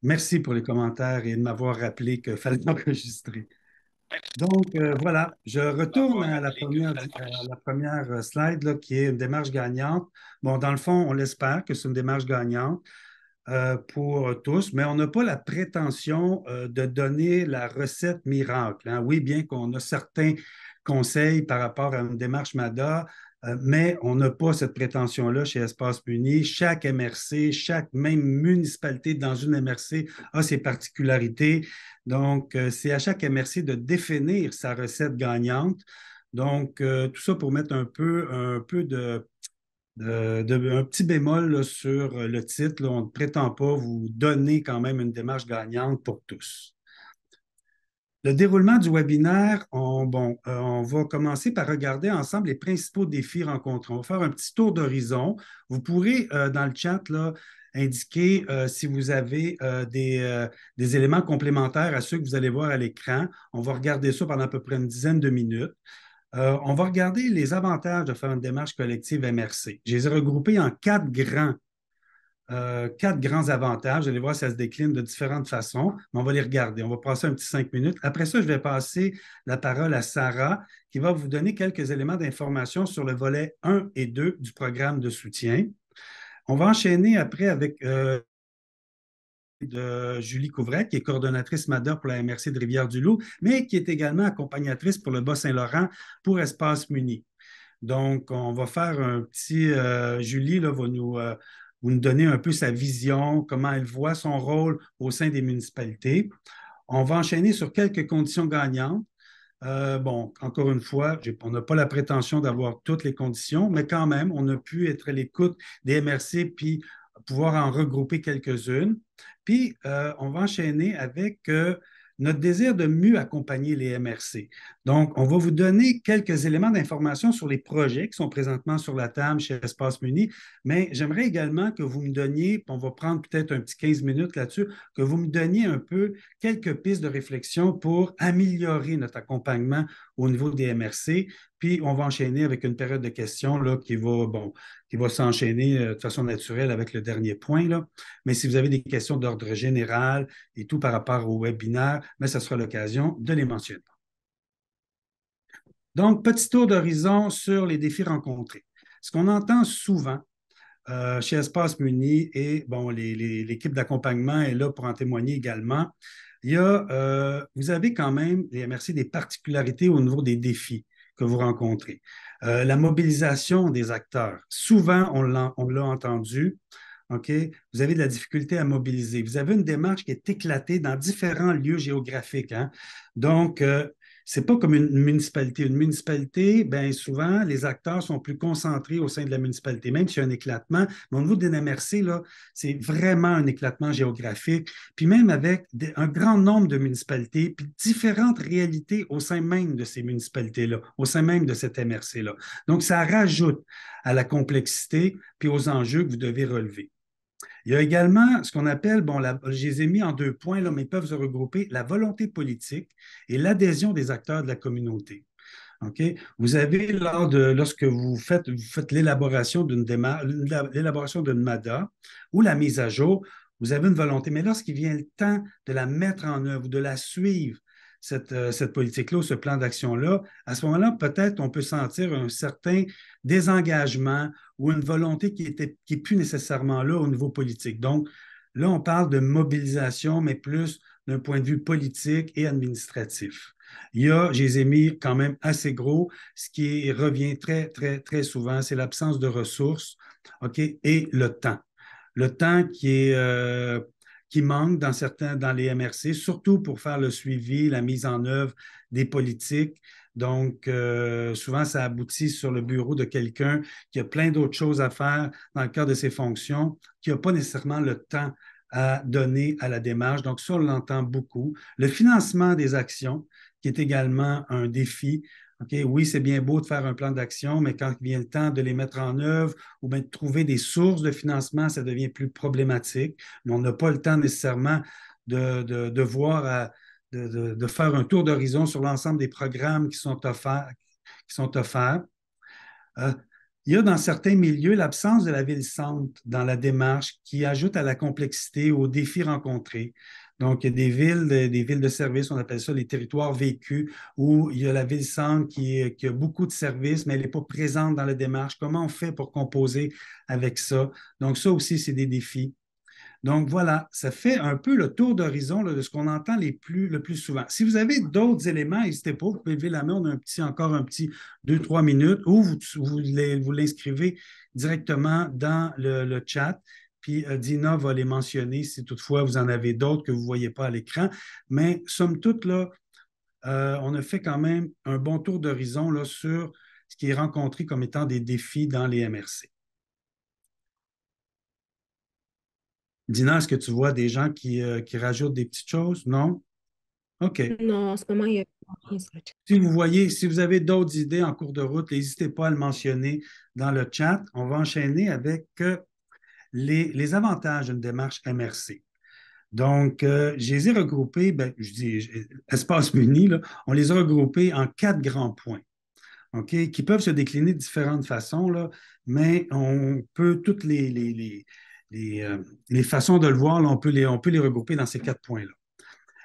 Merci pour les commentaires et de m'avoir rappelé qu'il fallait enregistrer. Donc, voilà, je retourne à la première slide là, qui est une démarche gagnante. Bon, dans le fond, on l'espère que c'est une démarche gagnante pour tous, mais on n'a pas la prétention de donner la recette miracle, hein. Oui, bien qu'on a certains conseils par rapport à une démarche MADA, mais on n'a pas cette prétention-là chez Espace Muni. Chaque MRC, chaque même municipalité dans une MRC a ses particularités. Donc, c'est à chaque MRC de définir sa recette gagnante. Donc, tout ça pour mettre un peu un petit bémol là, sur le titre. Là, on ne prétend pas vous donner quand même une démarche gagnante pour tous. Le déroulement du webinaire, on va commencer par regarder ensemble les principaux défis rencontrés. On va faire un petit tour d'horizon. Vous pourrez, dans le chat, là, indiquer si vous avez des éléments complémentaires à ceux que vous allez voir à l'écran. On va regarder ça pendant à peu près une dizaine de minutes. On va regarder les avantages de faire une démarche collective MRC. Je les ai regroupés en quatre grands avantages. Vous allez voir, ça se décline de différentes façons, mais on va les regarder. On va passer un petit 5 minutes. Après ça, je vais passer la parole à Sarah, qui va vous donner quelques éléments d'information sur le volet 1 et 2 du programme de soutien. On va enchaîner après avec de Julie Couvret, qui est coordonnatrice MADA pour la MRC de Rivière-du-Loup, mais qui est également accompagnatrice pour le Bas-Saint-Laurent pour Espace Muni. Donc, on va faire un petit. Julie là, vous nous donner un peu sa vision, comment elle voit son rôle au sein des municipalités. On va enchaîner sur quelques conditions gagnantes. Bon, encore une fois, on n'a pas la prétention d'avoir toutes les conditions, mais quand même, on a pu être à l'écoute des MRC puis pouvoir en regrouper quelques-unes. Puis, on va enchaîner avec notre désir de mieux accompagner les MRC. Donc, on va vous donner quelques éléments d'information sur les projets qui sont présentement sur la table chez Espace Muni, mais j'aimerais également que vous me donniez, puis on va prendre peut-être un petit 15 minutes là-dessus, que vous me donniez un peu quelques pistes de réflexion pour améliorer notre accompagnement au niveau des MRC. Puis, on va enchaîner avec une période de questions là, qui va s'enchaîner de façon naturelle avec le dernier point, là. Mais si vous avez des questions d'ordre général et tout par rapport au webinaire, mais ça sera l'occasion de les mentionner. Donc, petit tour d'horizon sur les défis rencontrés. Ce qu'on entend souvent chez Espace Muni et bon, l'équipe d'accompagnement est là pour en témoigner également. Vous avez quand même, les MRC, des particularités au niveau des défis que vous rencontrez. La mobilisation des acteurs. Souvent, on l'a entendu. OK? Vous avez de la difficulté à mobiliser. Vous avez une démarche qui est éclatée dans différents lieux géographiques, hein? Donc, c'est pas comme une municipalité. Une municipalité, bien souvent, les acteurs sont plus concentrés au sein de la municipalité, même s'il y a un éclatement. Mais au niveau des MRC, là, c'est vraiment un éclatement géographique. Puis même avec un grand nombre de municipalités, puis différentes réalités au sein même de ces municipalités-là, au sein même de cette MRC-là. Donc, ça rajoute à la complexité puis aux enjeux que vous devez relever. Il y a également ce qu'on appelle, je les ai mis en deux points, là, mais ils peuvent se regrouper, la volonté politique et l'adhésion des acteurs de la communauté. OK? Vous avez, lorsque vous faites l'élaboration l'élaboration d'une MADA ou la mise à jour, vous avez une volonté. Mais lorsqu'il vient le temps de la mettre en œuvre, de la suivre, cette politique-là ou ce plan d'action-là, à ce moment-là, peut-être on peut sentir un certain désengagement ou une volonté qui n'est plus nécessairement là au niveau politique. Donc, là, on parle de mobilisation, mais plus d'un point de vue politique et administratif. Je les ai mis quand même assez gros. Ce qui revient très, très, très souvent, c'est l'absence de ressources, OK, et le temps. Le temps qui manque dans les MRC, surtout pour faire le suivi, la mise en œuvre des politiques. Donc, souvent, ça aboutit sur le bureau de quelqu'un qui a plein d'autres choses à faire dans le cadre de ses fonctions, qui n'a pas nécessairement le temps à donner à la démarche. Donc, ça, on l'entend beaucoup. Le financement des actions, qui est également un défi. OK, oui, c'est bien beau de faire un plan d'action, mais quand vient le temps de les mettre en œuvre ou bien de trouver des sources de financement, ça devient plus problématique. Mais on n'a pas le temps nécessairement de voir, de faire un tour d'horizon sur l'ensemble des programmes qui sont offerts. Euh, Il y a dans certains milieux l'absence de la ville-centre dans la démarche qui ajoute à la complexité, aux défis rencontrés. Donc, il y a des villes de services, on appelle ça les territoires vécus, où il y a la ville-centre qui a beaucoup de services, mais elle n'est pas présente dans la démarche. Comment on fait pour composer avec ça? Donc, ça aussi, c'est des défis. Donc voilà, ça fait un peu le tour d'horizon de ce qu'on entend le plus souvent. Si vous avez d'autres éléments, n'hésitez pas, vous pouvez lever la main, on a encore un petit 2, 3 minutes, ou vous l'inscrivez directement dans le chat, puis Dina va les mentionner si toutefois vous en avez d'autres que vous ne voyez pas à l'écran. Mais somme toute, là, on a fait quand même un bon tour d'horizon là, sur ce qui est rencontré comme étant des défis dans les MRC. Dina, est-ce que tu vois des gens qui rajoutent des petites choses? Non? OK. Non, en ce moment, il y a rien sur le chat. Si vous avez d'autres idées en cours de route, n'hésitez pas à le mentionner dans le chat. On va enchaîner avec les avantages d'une démarche MRC. Donc, je les ai regroupés, ben, je dis Espace Muni, là, on les a regroupés en 4 grands points, OK, qui peuvent se décliner de différentes façons, là, mais on peut toutes les façons de le voir, là, on peut les regrouper dans ces 4 points-là.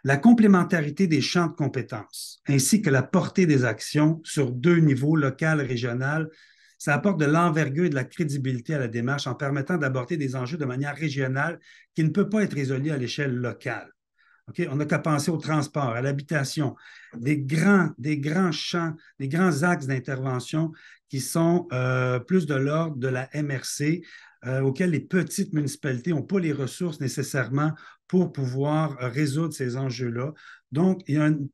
La complémentarité des champs de compétences, ainsi que la portée des actions sur 2 niveaux, local et régional, ça apporte de l'envergure et de la crédibilité à la démarche en permettant d'aborder des enjeux de manière régionale qui ne peut pas être résolus à l'échelle locale. Okay? On n'a qu'à penser au transport, à l'habitation, des grands champs, des grands axes d'intervention qui sont plus de l'ordre de la MRC, auxquels les petites municipalités n'ont pas les ressources nécessairement pour pouvoir résoudre ces enjeux-là. Donc, il y a une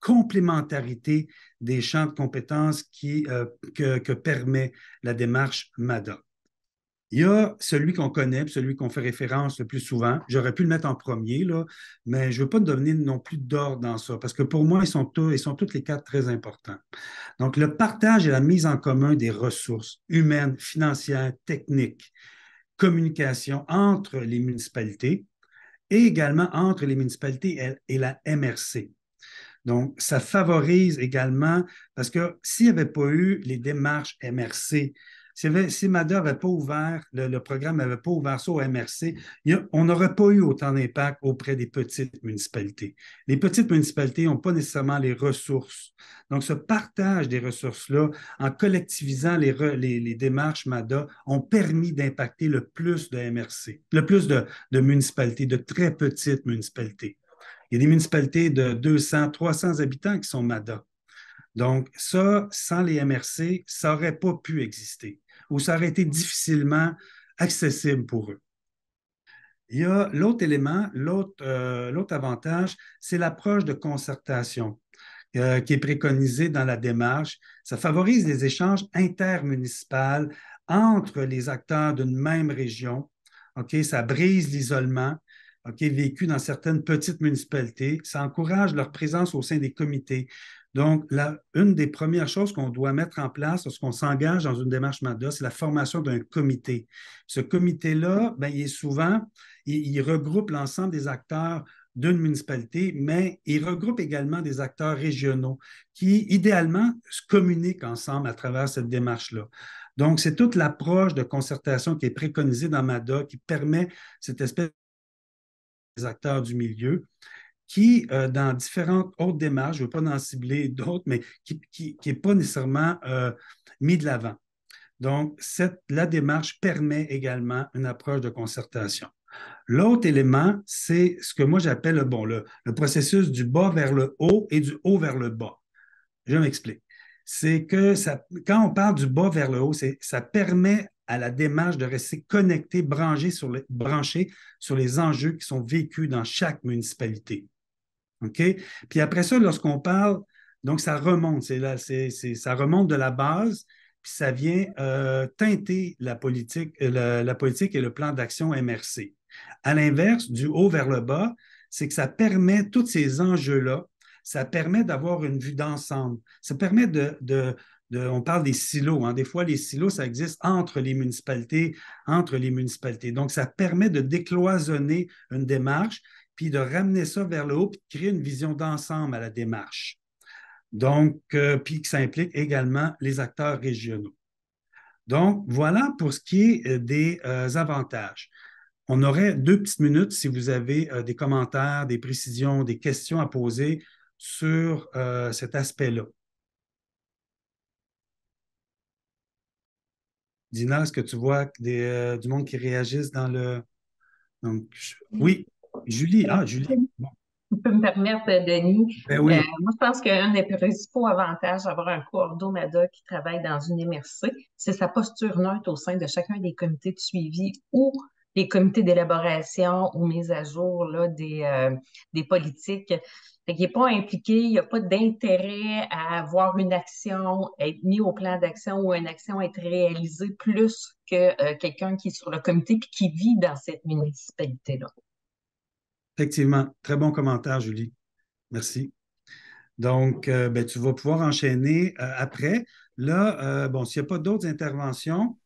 complémentarité des champs de compétences que permet la démarche MADA. Il y a celui qu'on connaît, celui qu'on fait référence le plus souvent. J'aurais pu le mettre en premier, là, mais je ne veux pas donner non plus d'ordre dans ça, parce que pour moi, ils sont tous les 4 très importants. Donc, le partage et la mise en commun des ressources humaines, financières, techniques, communication entre les municipalités et également entre les municipalités et la MRC. Donc, ça favorise également, parce que s'il n'y avait pas eu les démarches MRC, si MADA n'avait pas ouvert, le programme n'avait pas ouvert ça au MRC, on n'aurait pas eu autant d'impact auprès des petites municipalités. Les petites municipalités n'ont pas nécessairement les ressources. Donc, ce partage des ressources-là, en collectivisant les démarches MADA, ont permis d'impacter le plus de MRC, le plus de municipalités, de très petites municipalités. Il y a des municipalités de 200, 300 habitants qui sont MADA. Donc, ça, sans les MRC, ça n'aurait pas pu exister ou ça aurait été difficilement accessible pour eux. Il y a l'autre élément, l'autre avantage, c'est l'approche de concertation qui est préconisée dans la démarche. Ça favorise les échanges intermunicipaux entre les acteurs d'une même région. OK, ça brise l'isolement. OK, vécu dans certaines petites municipalités. Ça encourage leur présence au sein des comités. Donc, une des premières choses qu'on doit mettre en place lorsqu'on s'engage dans une démarche MADA, c'est la formation d'un comité. Ce comité-là, ben, il regroupe l'ensemble des acteurs d'une municipalité, mais il regroupe également des acteurs régionaux qui, idéalement, se communiquent ensemble à travers cette démarche-là. Donc, c'est toute l'approche de concertation qui est préconisée dans MADA qui permet cette espèce des acteurs du milieu qui, dans différentes autres démarches, je ne veux pas en cibler d'autres, mais qui n'est pas nécessairement mis de l'avant. Donc, la démarche permet également une approche de concertation. L'autre élément, c'est ce que moi j'appelle le processus du bas vers le haut et du haut vers le bas. Je m'explique. C'est que quand on parle du bas vers le haut, ça permet à la démarche de rester connectée, branchée sur les enjeux qui sont vécus dans chaque municipalité. OK? Puis après ça, lorsqu'on parle, donc ça remonte, ça remonte de la base, puis ça vient teinter la politique et le plan d'action MRC. À l'inverse, du haut vers le bas, c'est que ça permet tous ces enjeux-là, ça permet d'avoir une vue d'ensemble. Ça permet on parle des silos. Hein. Des fois, les silos, ça existe entre les municipalités. Donc, ça permet de décloisonner une démarche, puis de ramener ça vers le haut, puis de créer une vision d'ensemble à la démarche. Donc, puis que ça implique également les acteurs régionaux. Donc, voilà pour ce qui est des avantages. On aurait 2 petites minutes si vous avez des commentaires, des précisions, des questions à poser sur cet aspect-là. Dina, est-ce que tu vois du monde qui réagissent dans le... Donc, oui, Julie. Ah, Julie. Bon, Tu peux me permettre, Denis. ben oui, Moi, je pense qu'un des principaux avantages d'avoir un coordomada qui travaille dans une MRC, c'est sa posture neutre au sein de chacun des comités de suivi ou des comités d'élaboration ou mise à jour là, des politiques. Fait qu'il n'est pas impliqué, il n'y a pas d'intérêt à avoir une action, être mis au plan d'action ou une action être réalisée plus que quelqu'un qui est sur le comité et qui vit dans cette municipalité-là. effectivement. Très bon commentaire, Julie. Merci. Donc, ben, tu vas pouvoir enchaîner après. Là, bon, s'il n'y a pas d'autres interventions,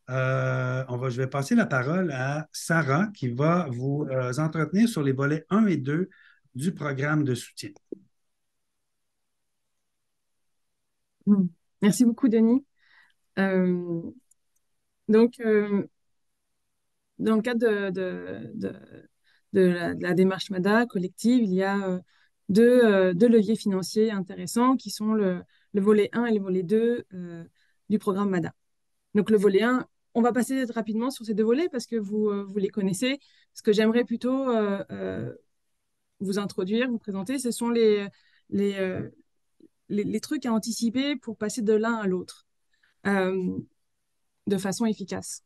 je vais passer la parole à Sarah qui va vous entretenir sur les volets 1 et 2 du programme de soutien. Merci beaucoup, Denis. Euh, donc, dans le cadre de la démarche MADA collective, il y a deux leviers financiers intéressants qui sont le volet 1 et le volet 2 du programme MADA. Donc, le volet 1, on va passer rapidement sur ces deux volets parce que vous les connaissez. Ce que j'aimerais plutôt vous introduire, vous présenter, ce sont les, euh, les trucs à anticiper pour passer de l'un à l'autre de façon efficace.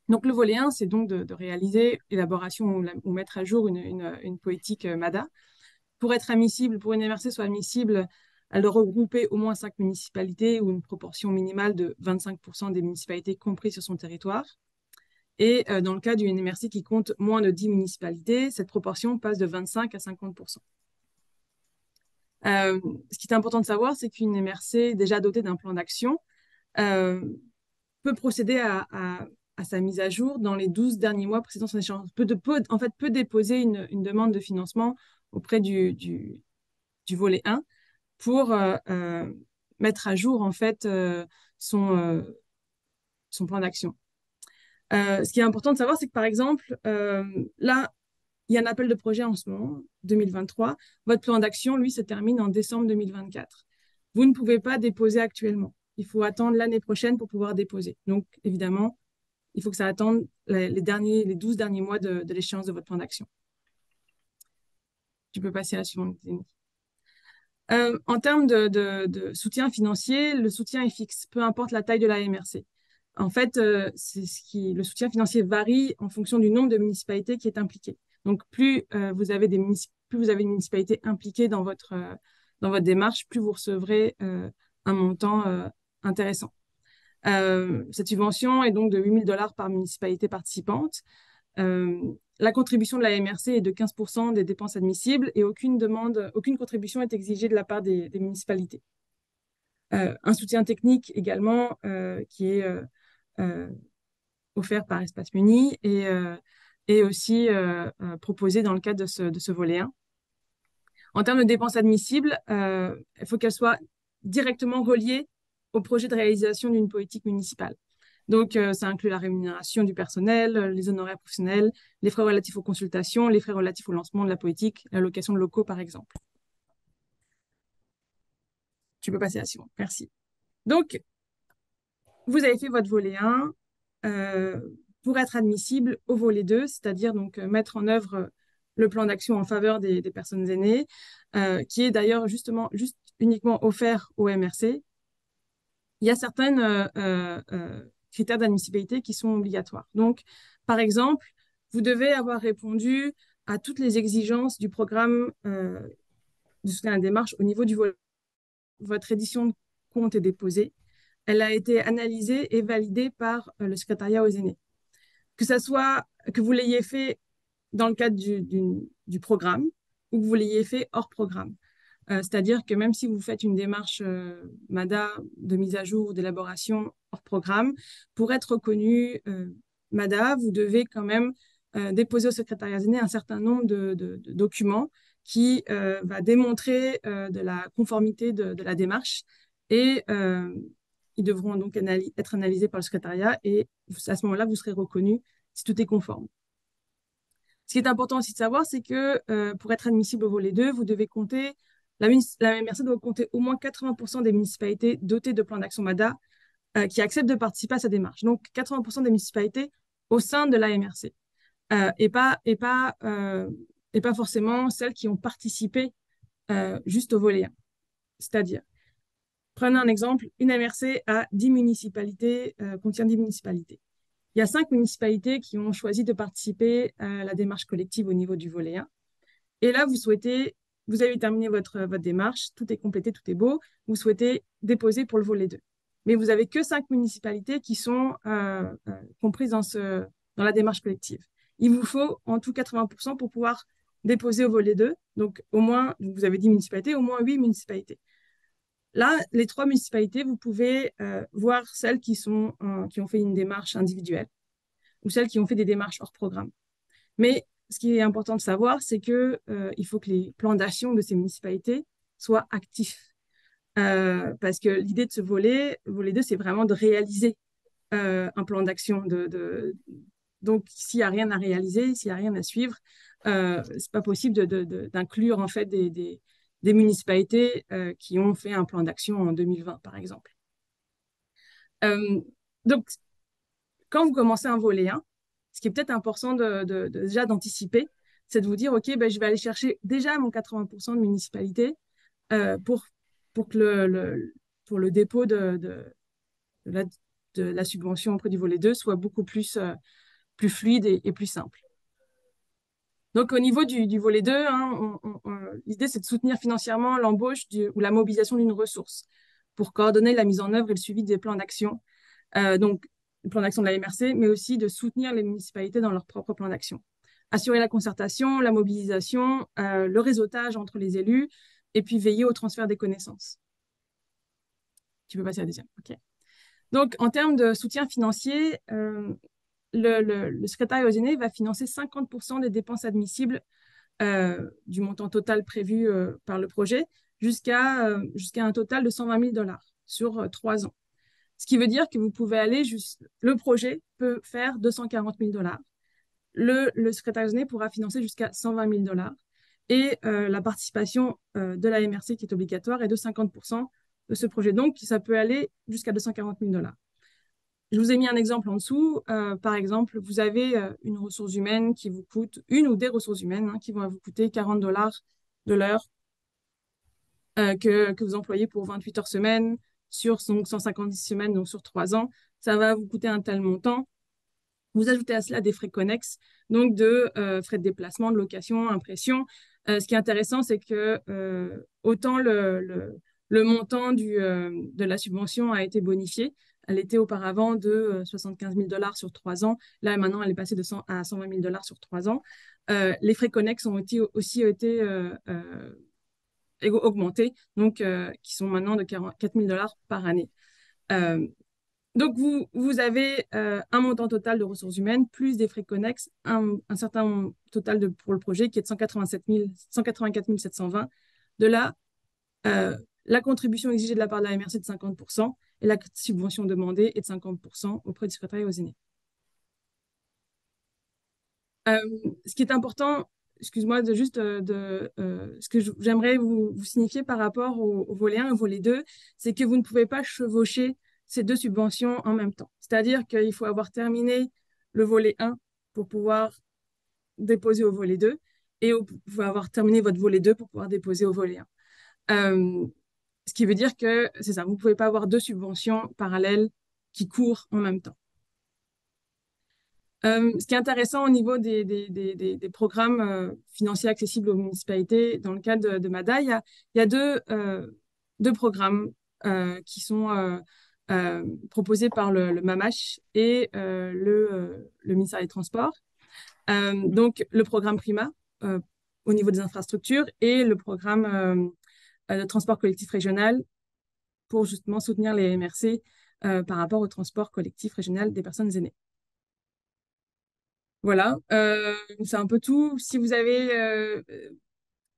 Donc, le volet 1, c'est donc de réaliser élaboration ou mettre à jour une politique MADA. Pour être admissible, pour une MRC soit admissible, elle doit regrouper au moins 5 municipalités ou une proportion minimale de 25% des municipalités comprises sur son territoire. Et dans le cas d'une MRC qui compte moins de 10 municipalités, cette proportion passe de 25 à 50%. Ce qui est important de savoir, c'est qu'une MRC déjà dotée d'un plan d'action peut procéder à sa mise à jour dans les 12 derniers mois précédant son échéance. Peut déposer une demande de financement auprès du volet 1 pour mettre à jour en fait son plan d'action. Ce qui est important de savoir, c'est que par exemple, là, il y a un appel de projet en ce moment, 2023. Votre plan d'action, lui, se termine en décembre 2024. Vous ne pouvez pas déposer actuellement. Il faut attendre l'année prochaine pour pouvoir déposer. Donc, évidemment, il faut que ça attende les 12 derniers mois de l'échéance de votre plan d'action. Tu peux passer à la suivante. En termes de soutien financier, le soutien est fixe, peu importe la taille de la MRC. En fait, le soutien financier varie en fonction du nombre de municipalités qui est impliqué. Donc, plus vous avez une municipalité impliquée dans votre démarche, plus vous recevrez un montant intéressant. Cette subvention est donc de 8 000 $ par municipalité participante. La contribution de la MRC est de 15% des dépenses admissibles et aucune contribution est exigée de la part des municipalités. Un soutien technique également qui est offert par Espace Muni et aussi proposé dans le cadre de ce volet 1. En termes de dépenses admissibles, il faut qu'elles soient directement reliées au projet de réalisation d'une politique municipale. Donc, ça inclut la rémunération du personnel, les honoraires professionnels, les frais relatifs aux consultations, les frais relatifs au lancement de la politique, la location de locaux, par exemple. Tu peux passer à la suivante. Merci. Donc, vous avez fait votre volet 1 pour être admissible au volet 2, c'est-à-dire donc mettre en œuvre le plan d'action en faveur des personnes aînées, qui est d'ailleurs juste uniquement offert au MRC. Il y a certaines critères d'admissibilité qui sont obligatoires. Donc, par exemple, vous devez avoir répondu à toutes les exigences du programme de soutien à la démarche au niveau du volet. Votre édition de compte est déposée. Elle a été analysée et validée par le secrétariat aux aînés. Que vous l'ayez fait dans le cadre du programme ou que vous l'ayez fait hors programme. C'est-à-dire que même si vous faites une démarche MADA de mise à jour ou d'élaboration hors programme, pour être reconnu MADA, vous devez quand même déposer au secrétariat aîné un certain nombre de documents qui va démontrer de la conformité de la démarche et Ils devront donc être analysés par le secrétariat et à ce moment-là, vous serez reconnu si tout est conforme. Ce qui est important aussi de savoir, c'est que pour être admissible au volet 2, vous devez compter, la MRC doit compter au moins 80% des municipalités dotées de plans d'action MADA qui acceptent de participer à sa démarche. Donc 80% des municipalités au sein de la MRC et pas forcément celles qui ont participé juste au volet 1. C'est-à-dire, prenez un exemple, une MRC a 10 municipalités, contient 10 municipalités. Il y a 5 municipalités qui ont choisi de participer à la démarche collective au niveau du volet 1. Et là, vous avez terminé votre démarche, tout est complété, tout est beau, vous souhaitez déposer pour le volet 2. Mais vous n'avez que 5 municipalités qui sont comprises dans la démarche collective. Il vous faut en tout 80% pour pouvoir déposer au volet 2. Donc, au moins, vous avez 10 municipalités, au moins 8 municipalités. Là, les 3 municipalités, vous pouvez voir celles qui ont fait une démarche individuelle ou celles qui ont fait des démarches hors programme. Mais ce qui est important de savoir, c'est qu'il faut que les plans d'action de ces municipalités soient actifs. Parce que l'idée de ce volet 2, c'est vraiment de réaliser un plan d'action. Donc, s'il n'y a rien à réaliser, s'il n'y a rien à suivre, c'est pas possible d'inclure en fait des municipalités qui ont fait un plan d'action en 2020, par exemple. Donc, quand vous commencez un volet 1, ce qui est peut-être important déjà d'anticiper, c'est de vous dire, OK, ben, je vais aller chercher déjà mon 80% de municipalités pour le dépôt de la subvention auprès du volet 2 soit beaucoup plus fluide et plus simple. Donc, au niveau du volet 2, hein, l'idée, c'est de soutenir financièrement l'embauche ou la mobilisation d'une ressource pour coordonner la mise en œuvre et le suivi des plans d'action. Donc, le plan d'action de la MRC, mais aussi de soutenir les municipalités dans leur propre plan d'action. Assurer la concertation, la mobilisation, le réseautage entre les élus, et puis veiller au transfert des connaissances. Tu peux passer à la deuxième. OK. Donc, en termes de soutien financier, le secrétariat aux aînés va financer 50% des dépenses admissibles du montant total prévu par le projet jusqu'à un total de 120 000 $ sur 3 ans. Ce qui veut dire que vous pouvez aller le projet peut faire 240 000 $. Le secrétariat aux aînés pourra financer jusqu'à 120 000 $ et la participation de la MRC qui est obligatoire est de 50% de ce projet. Donc, ça peut aller jusqu'à 240 000 $. Je vous ai mis un exemple en dessous. Par exemple, vous avez une ressource humaine qui vous coûte, une ou des ressources humaines qui vont vous coûter 40 $ de l'heure que vous employez pour 28 heures semaine sur 150 semaines, donc sur 3 ans. Ça va vous coûter un tel montant. Vous ajoutez à cela des frais connexes, donc de frais de déplacement, de location, impression. Ce qui est intéressant, c'est que autant le montant de la subvention a été bonifié. Elle était auparavant de 75 000 $ sur 3 ans. Là, maintenant, elle est passée de 100 à 120 000 $ sur 3 ans. Les frais connexes ont aussi été augmentés, donc qui sont maintenant de 4 000 $ par année. Donc, vous avez un montant total de ressources humaines, plus des frais connexes, un certain total pour le projet qui est de 184 720. De là, la contribution exigée de la part de la MRC est de 50% et la subvention demandée est de 50% auprès du secrétariat aux aînés. Ce qui est important, excuse-moi, ce que j'aimerais vous signifier par rapport au volet 1 et au volet 2, c'est que vous ne pouvez pas chevaucher ces 2 subventions en même temps. C'est-à-dire qu'il faut avoir terminé le volet 1 pour pouvoir déposer au volet 2 et vous pouvez avoir terminé votre volet 2 pour pouvoir déposer au volet 1. Ce qui veut dire que, c'est ça, vous ne pouvez pas avoir 2 subventions parallèles qui courent en même temps. Ce qui est intéressant au niveau des programmes financiers accessibles aux municipalités, dans le cadre de MADA, il y a deux programmes qui sont proposés par le MAMACH et le ministère des Transports. Donc, le programme PRIMA au niveau des infrastructures et le programme de transport collectif régional pour justement soutenir les MRC par rapport au transport collectif régional des personnes aînées. Voilà, c'est un peu tout. Si vous avez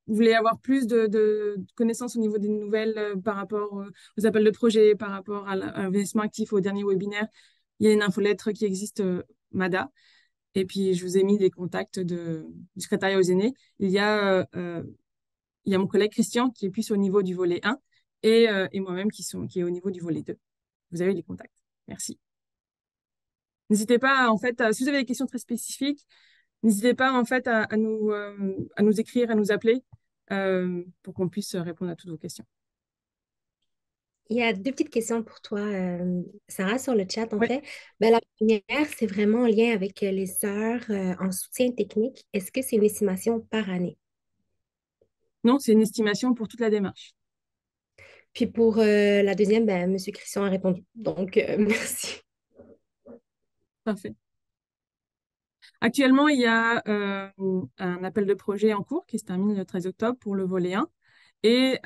vous voulez avoir plus de connaissances au niveau des nouvelles par rapport aux appels de projet, par rapport à l'investissement actif au dernier webinaire, il y a une infolettre qui existe, MADA. Et puis, je vous ai mis les contacts du secrétariat aux aînés. Il y a mon collègue Christian qui est plus au niveau du volet 1 et moi-même qui est au niveau du volet 2. Vous avez les contacts. Merci. N'hésitez pas, en fait, si vous avez des questions très spécifiques, n'hésitez pas, en fait, à nous écrire, à nous appeler pour qu'on puisse répondre à toutes vos questions. Il y a deux petites questions pour toi, Sarah, sur le chat, en Oui. fait. Ben, la première, c'est vraiment en lien avec les heures en soutien technique. Est-ce que c'est une estimation par année? Non, c'est une estimation pour toute la démarche. Puis pour la deuxième, ben, M. Christian a répondu. Donc, merci. Parfait. Actuellement, il y a un appel de projet en cours qui se termine le 13 octobre pour le volet 1. Et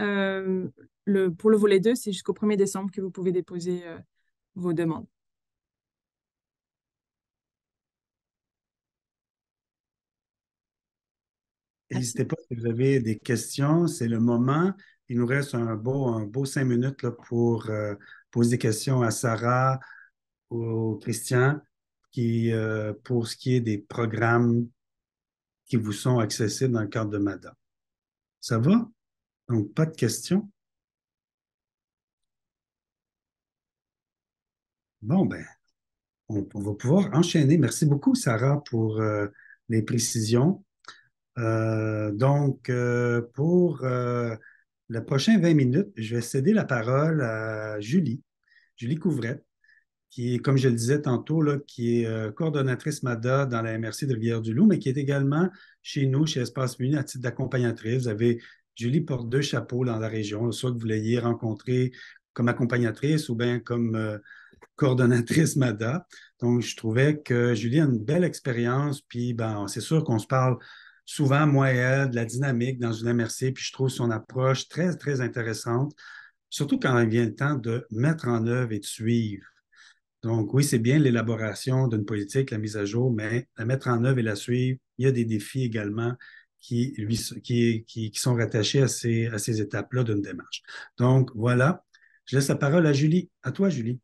pour le volet 2, c'est jusqu'au 1er décembre que vous pouvez déposer vos demandes. N'hésitez pas si vous avez des questions, c'est le moment. Il nous reste un beau 5 minutes là, pour poser des questions à Sarah ou au Christian pour ce qui est des programmes qui vous sont accessibles dans le cadre de MADA. Ça va? Donc, pas de questions? Bon, ben, on va pouvoir enchaîner. Merci beaucoup, Sarah, pour les précisions. Pour le prochain 20 minutes, je vais céder la parole à Julie Couvrette, qui est, comme je le disais tantôt, là, qui est coordonnatrice MADA dans la MRC de Rivière-du-Loup, mais qui est également chez nous, chez Espace Muni, à titre d'accompagnatrice. Vous avez Julie porte 2 chapeaux dans la région, soit que vous l'ayez rencontrée comme accompagnatrice ou bien comme coordonnatrice MADA. Donc, je trouvais que Julie a une belle expérience, puis ben, c'est sûr qu'on se parle souvent, moi et elle, de la dynamique dans une MRC, puis je trouve son approche très, très intéressante, surtout quand il vient le temps de mettre en œuvre et de suivre. Donc, oui, c'est bien l'élaboration d'une politique, la mise à jour, mais la mettre en œuvre et la suivre, il y a des défis également qui sont rattachés à ces étapes-là d'une démarche. Donc, voilà. Je laisse la parole à Julie. À toi, Julie.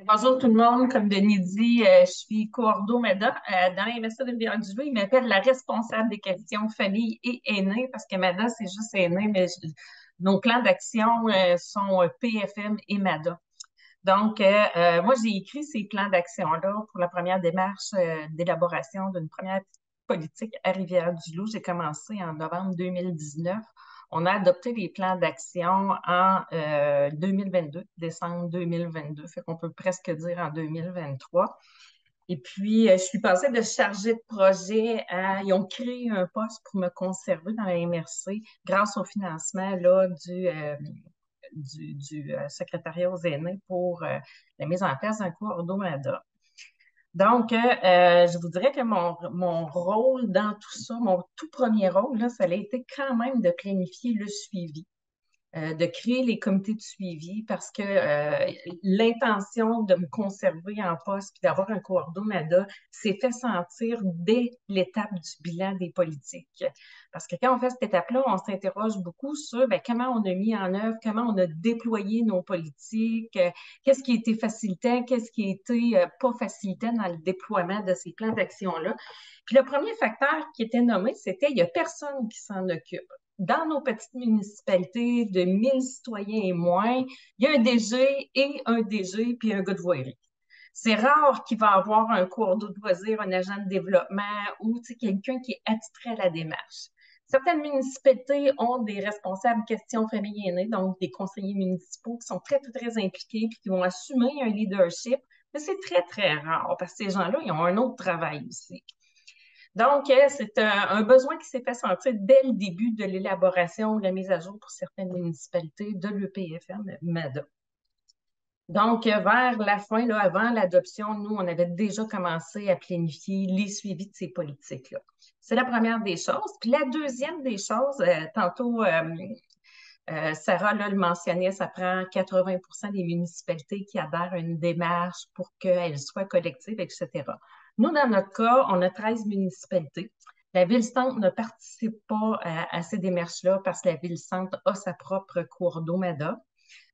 Bonjour tout le monde. Comme Denis dit, je suis coordo MEDA. Dans la MSA de Rivière-du-Loup, il m'appelle la responsable des questions famille et aînés parce que MEDA, c'est juste aînés, mais nos plans d'action sont PFM et MEDA. Donc, moi, j'ai écrit ces plans d'action-là pour la première démarche d'élaboration d'une première politique à Rivière-du-Loup. J'ai commencé en novembre 2019. On a adopté les plans d'action en 2022, décembre 2022, fait qu'on peut presque dire en 2023. Et puis, je suis passée de chargée de projet à... Ils ont créé un poste pour me conserver dans la MRC grâce au financement là, du secrétariat aux aînés pour la mise en place d'un coordonnateur. Donc, je vous dirais que mon rôle dans tout ça, mon tout premier rôle, là, ça a été quand même de planifier le suivi, de créer les comités de suivi parce que l'intention de me conserver en poste et d'avoir un coordonnateur s'est fait sentir dès l'étape du bilan des politiques. Parce que quand on fait cette étape-là, on s'interroge beaucoup sur comment on a mis en œuvre, comment on a déployé nos politiques, qu'est-ce qui a été facilitant, qu'est-ce qui a été pas facilitant dans le déploiement de ces plans d'action-là. Puis le premier facteur qui était nommé, c'était il n'y a personne qui s'en occupe. Dans nos petites municipalités de 1000 citoyens et moins, il y a un DG et un DG puis un gars de voirie. C'est rare qu'il va avoir un coordonnateur de loisirs, un agent de développement ou quelqu'un qui est attitré à la démarche. Certaines municipalités ont des responsables questions famille aînée, donc des conseillers municipaux qui sont très, très, très impliqués et qui vont assumer un leadership, mais c'est très, très rare parce que ces gens-là, ils ont un autre travail aussi. Donc, c'est un besoin qui s'est fait sentir dès le début de l'élaboration ou la mise à jour pour certaines municipalités de l'EPFM MADA. Donc, vers la fin, là, avant l'adoption, nous, on avait déjà commencé à planifier les suivis de ces politiques-là. C'est la première des choses. Puis la deuxième des choses, tantôt, Sarah là, le mentionnait, ça prend 80% des municipalités qui adhèrent à une démarche pour qu'elle soit collective, etc. Nous, dans notre cas, on a 13 municipalités. La Ville-Centre ne participe pas à ces démarches-là parce que la Ville-Centre a sa propre cour d'eau MADA.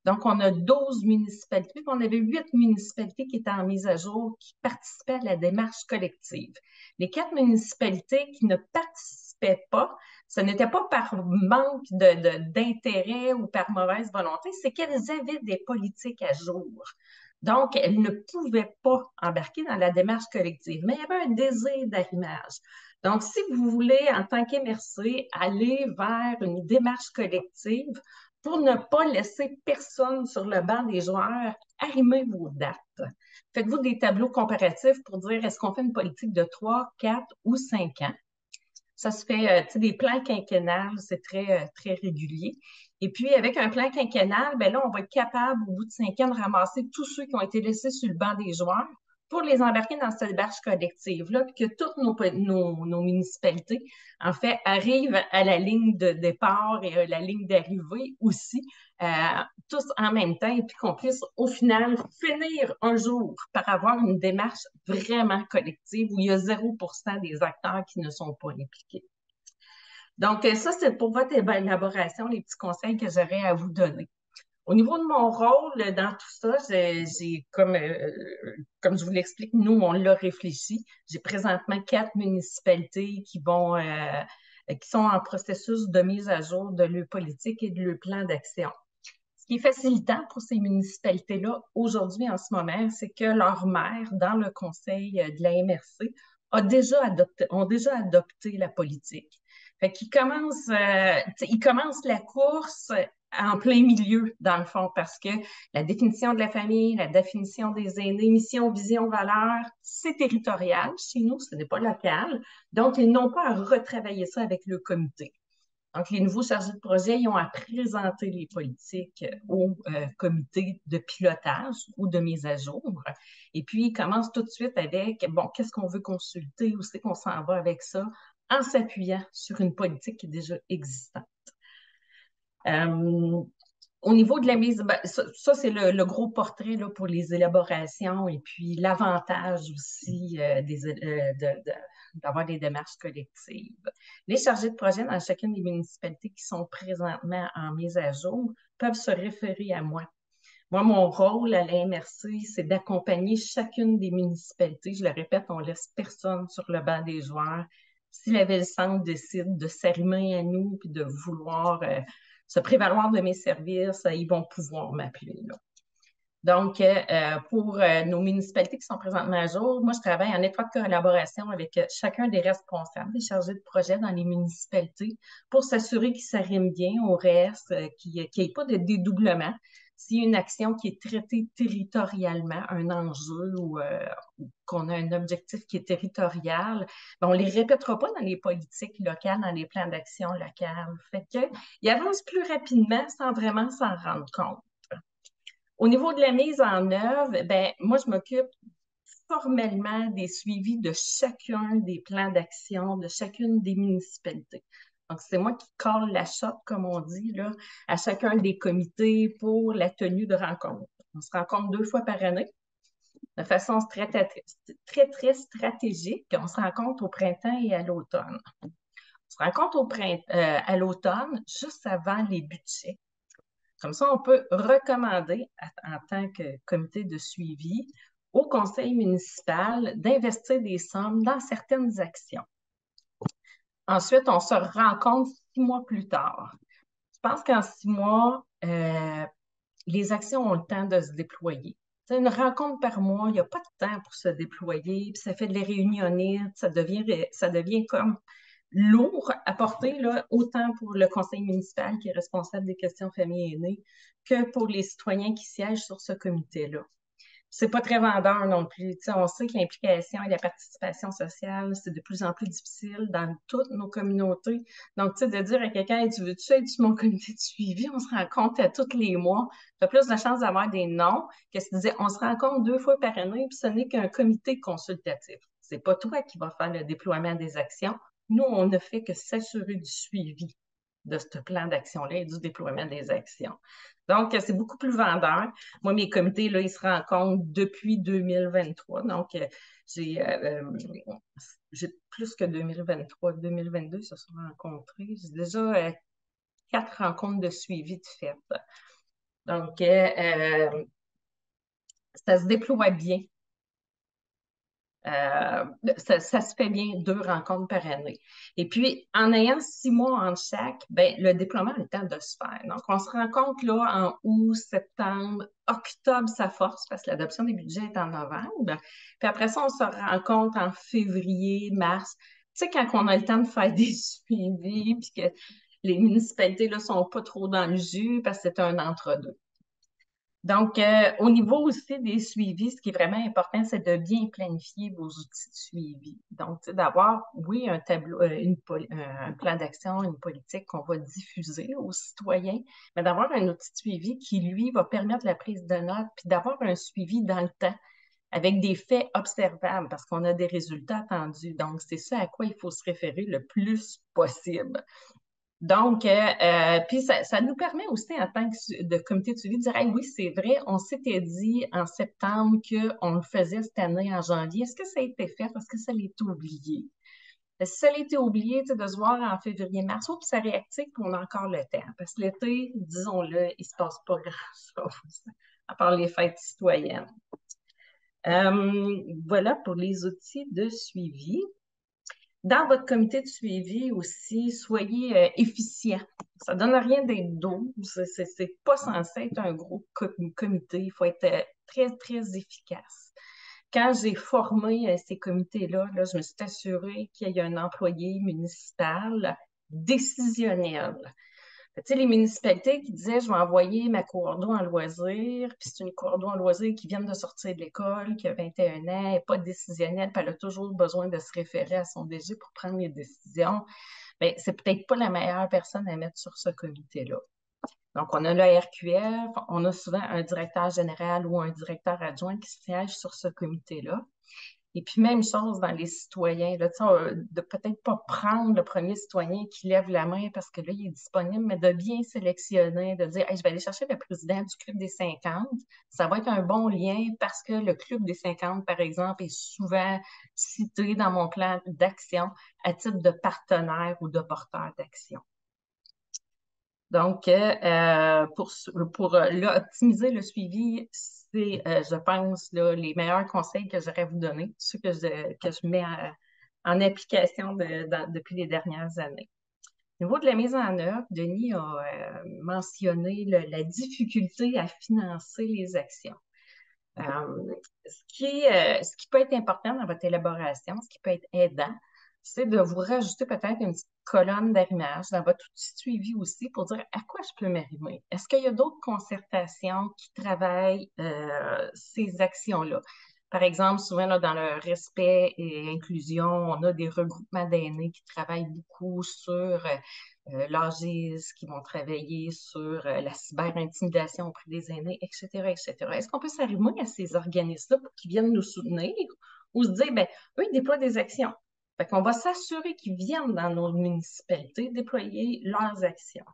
Donc, on a 12 municipalités, puis on avait 8 municipalités qui étaient en mise à jour, qui participaient à la démarche collective. Les 4 municipalités qui ne participaient pas, ce n'était pas par manque d'intérêt ou par mauvaise volonté, c'est qu'elles avaient des politiques à jour. Donc, elles ne pouvaient pas embarquer dans la démarche collective, mais il y avait un désir d'arrimage. Donc, si vous voulez, en tant qu'MRC, aller vers une démarche collective, pour ne pas laisser personne sur le banc des joueurs, arrimez vos dates. Faites-vous des tableaux comparatifs pour dire est-ce qu'on fait une politique de 3, 4 ou 5 ans. Ça se fait, des plans quinquennales, c'est très régulier. Et puis, avec un plan quinquennal, ben là, on va être capable, au bout de 5 ans, de ramasser tous ceux qui ont été laissés sur le banc des joueurs pour les embarquer dans cette démarche collective-là, puis que toutes nos municipalités, en fait, arrivent à la ligne de départ et à la ligne d'arrivée aussi, tous en même temps, et puis qu'on puisse, au final, finir un jour par avoir une démarche vraiment collective où il y a 0% des acteurs qui ne sont pas impliqués. Donc, ça, c'est pour votre élaboration, les petits conseils que j'aurais à vous donner. Au niveau de mon rôle dans tout ça, j'ai comme je vous l'explique, nous, on l'a réfléchi. J'ai présentement 4 municipalités qui sont en processus de mise à jour de leur politique et de leur plan d'action. Ce qui est facilitant pour ces municipalités-là aujourd'hui, en ce moment, c'est que leur maire, dans le conseil de la MRC, ont déjà adopté la politique. Fait qu'ils commencent la course en plein milieu, dans le fond, parce que la définition de la famille, la définition des aînés, mission, vision, valeur, c'est territorial. Chez nous, ce n'est pas local. Donc, ils n'ont pas à retravailler ça avec le comité. Donc, les nouveaux chargés de projet, ils ont à présenter les politiques au comité de pilotage ou de mise à jour. Et puis, ils commencent tout de suite avec, bon, qu'est-ce qu'on veut consulter, où c'est qu'on s'en va avec ça, en s'appuyant sur une politique qui est déjà existante. Au niveau de la mise, ça c'est le gros portrait là, pour les élaborations et puis l'avantage aussi d'avoir des démarches collectives. Les chargés de projet dans chacune des municipalités qui sont présentement en mise à jour peuvent se référer à moi. Moi, mon rôle à la MRC, c'est d'accompagner chacune des municipalités. Je le répète, on ne laisse personne sur le banc des joueurs. Si la Ville-Centre décide de s'arrimer à nous puis de vouloir se prévaloir de mes services, ils vont pouvoir m'appeler. Donc, pour nos municipalités qui sont présentement à jour, moi, je travaille en étroite collaboration avec chacun des responsables, des chargés de projet dans les municipalités pour s'assurer qu'ils s'arriment bien au reste, qu'il n'y ait pas de dédoublement. S'il y a une action qui est traitée territorialement, un enjeu ou qu'on a un objectif qui est territorial, on ne les répétera pas dans les politiques locales, dans les plans d'action locales. Fait qu'ils avancent plus rapidement sans vraiment s'en rendre compte. Au niveau de la mise en œuvre, moi, je m'occupe formellement des suivis de chacun des plans d'action de chacune des municipalités. Donc, c'est moi qui colle la shot, comme on dit, là, à chacun des comités pour la tenue de rencontres. On se rencontre 2 fois par année de façon très, très stratégique. On se rencontre au printemps et à l'automne. On se rencontre à l'automne, juste avant les budgets. Comme ça, on peut recommander en tant que comité de suivi au conseil municipal d'investir des sommes dans certaines actions. Ensuite, on se rencontre 6 mois plus tard. Je pense qu'en 6 mois, les actions ont le temps de se déployer. C'est une rencontre par mois, il n'y a pas de temps pour se déployer, puis ça fait de les réunionner, ça devient comme lourd à porter, là, autant pour le conseil municipal qui est responsable des questions famille et aînés que pour les citoyens qui siègent sur ce comité-là. C'est pas très vendeur non plus. T'sais, on sait que l'implication et la participation sociale, c'est de plus en plus difficile dans toutes nos communautés. Donc, tu sais, de dire à quelqu'un, hey, tu veux-tu être sur mon comité de suivi? On se rencontre à tous les mois. Tu as plus de chances d'avoir des noms que si tu disais, on se rencontre 2 fois par année, puis ce n'est qu'un comité consultatif. C'est pas toi qui vas faire le déploiement des actions. Nous, on ne fait que s'assurer du suivi de ce plan d'action-là et du déploiement des actions. Donc, c'est beaucoup plus vendeur. Moi, mes comités, là, ils se rencontrent depuis 2023. Donc, j'ai plus que 2023. 2022, ils se sont rencontrés. J'ai déjà 4 rencontres de suivi de faites. Donc, ça se déploie bien. Ça se fait bien 2 rencontres par année. Et puis, en ayant 6 mois en chaque, ben, le déploiement a le temps de se faire. Donc, on se rencontre là en août, septembre, octobre, ça force parce que l'adoption des budgets est en novembre. Puis après ça, on se rencontre en février, mars. Tu sais, quand on a le temps de faire des suivis, puis que les municipalités ne sont pas trop dans le jus parce que c'est un entre-deux. Donc, au niveau aussi des suivis, ce qui est vraiment important, c'est de bien planifier vos outils de suivi. Donc, d'avoir, oui, un tableau, un plan d'action, une politique qu'on va diffuser aux citoyens, mais d'avoir un outil de suivi qui, lui, va permettre la prise de notes, puis d'avoir un suivi dans le temps avec des faits observables parce qu'on a des résultats attendus. Donc, c'est ça à quoi il faut se référer le plus possible. Donc, puis ça nous permet aussi, en tant que de comité de suivi, de dire hey, oui, c'est vrai, on s'était dit en septembre qu'on le faisait cette année en janvier. Est-ce que ça a été fait? Est-ce que ça a été oublié? Si ça a été oublié, de se voir en février-mars, puis ça réactive, puis on a encore le temps. Parce que l'été, disons-le, il ne se passe pas grand-chose, à part les fêtes citoyennes. Voilà pour les outils de suivi. Dans votre comité de suivi aussi, soyez efficient. Ça ne donne rien d'être 12. C'est pas censé être un gros comité. Il faut être très, très efficace. Quand j'ai formé ces comités-là, je me suis assurée qu'il y ait un employé municipal décisionnel. Tu sais, les municipalités qui disaient, je vais envoyer ma cour d'eau en loisir, puis c'est une cour d'eau en loisir qui vient de sortir de l'école, qui a 21 ans, elle n'est pas décisionnelle, puis elle a toujours besoin de se référer à son DG pour prendre les décisions. Bien, c'est peut-être pas la meilleure personne à mettre sur ce comité-là. Donc, on a le RQF, on a souvent un directeur général ou un directeur adjoint qui siège sur ce comité-là. Et puis, même chose dans les citoyens, là, de peut-être pas prendre le premier citoyen qui lève la main parce que là, il est disponible, mais de bien sélectionner, de dire hey, je vais aller chercher le président du Club des 50. Ça va être un bon lien parce que le Club des 50, par exemple, est souvent cité dans mon plan d'action à titre de partenaire ou de porteur d'action. Donc, pour optimiser le suivi, c'est, je pense, là, les meilleurs conseils que j'aurais à vous donner, ceux que je mets en application depuis les dernières années. Au niveau de la mise en œuvre, Denis a mentionné la difficulté à financer les actions. Ce qui peut être important dans votre élaboration, ce qui peut être aidant, c'est de vous rajouter peut-être une petite colonne d'arrimage dans votre outil de suivi aussi pour dire à quoi je peux m'arrimer. Est-ce qu'il y a d'autres concertations qui travaillent ces actions-là? Par exemple, souvent là, dans le respect et inclusion, on a des regroupements d'aînés qui travaillent beaucoup sur l'âgisme, qui vont travailler sur la cyberintimidation auprès des aînés, etc., etc. Est-ce qu'on peut s'arrimer à ces organismes-là pour qu'ils viennent nous soutenir ou se dire, bien, eux, ils déploient des actions. Fait qu'on va s'assurer qu'ils viennent dans nos municipalités déployer leurs actions.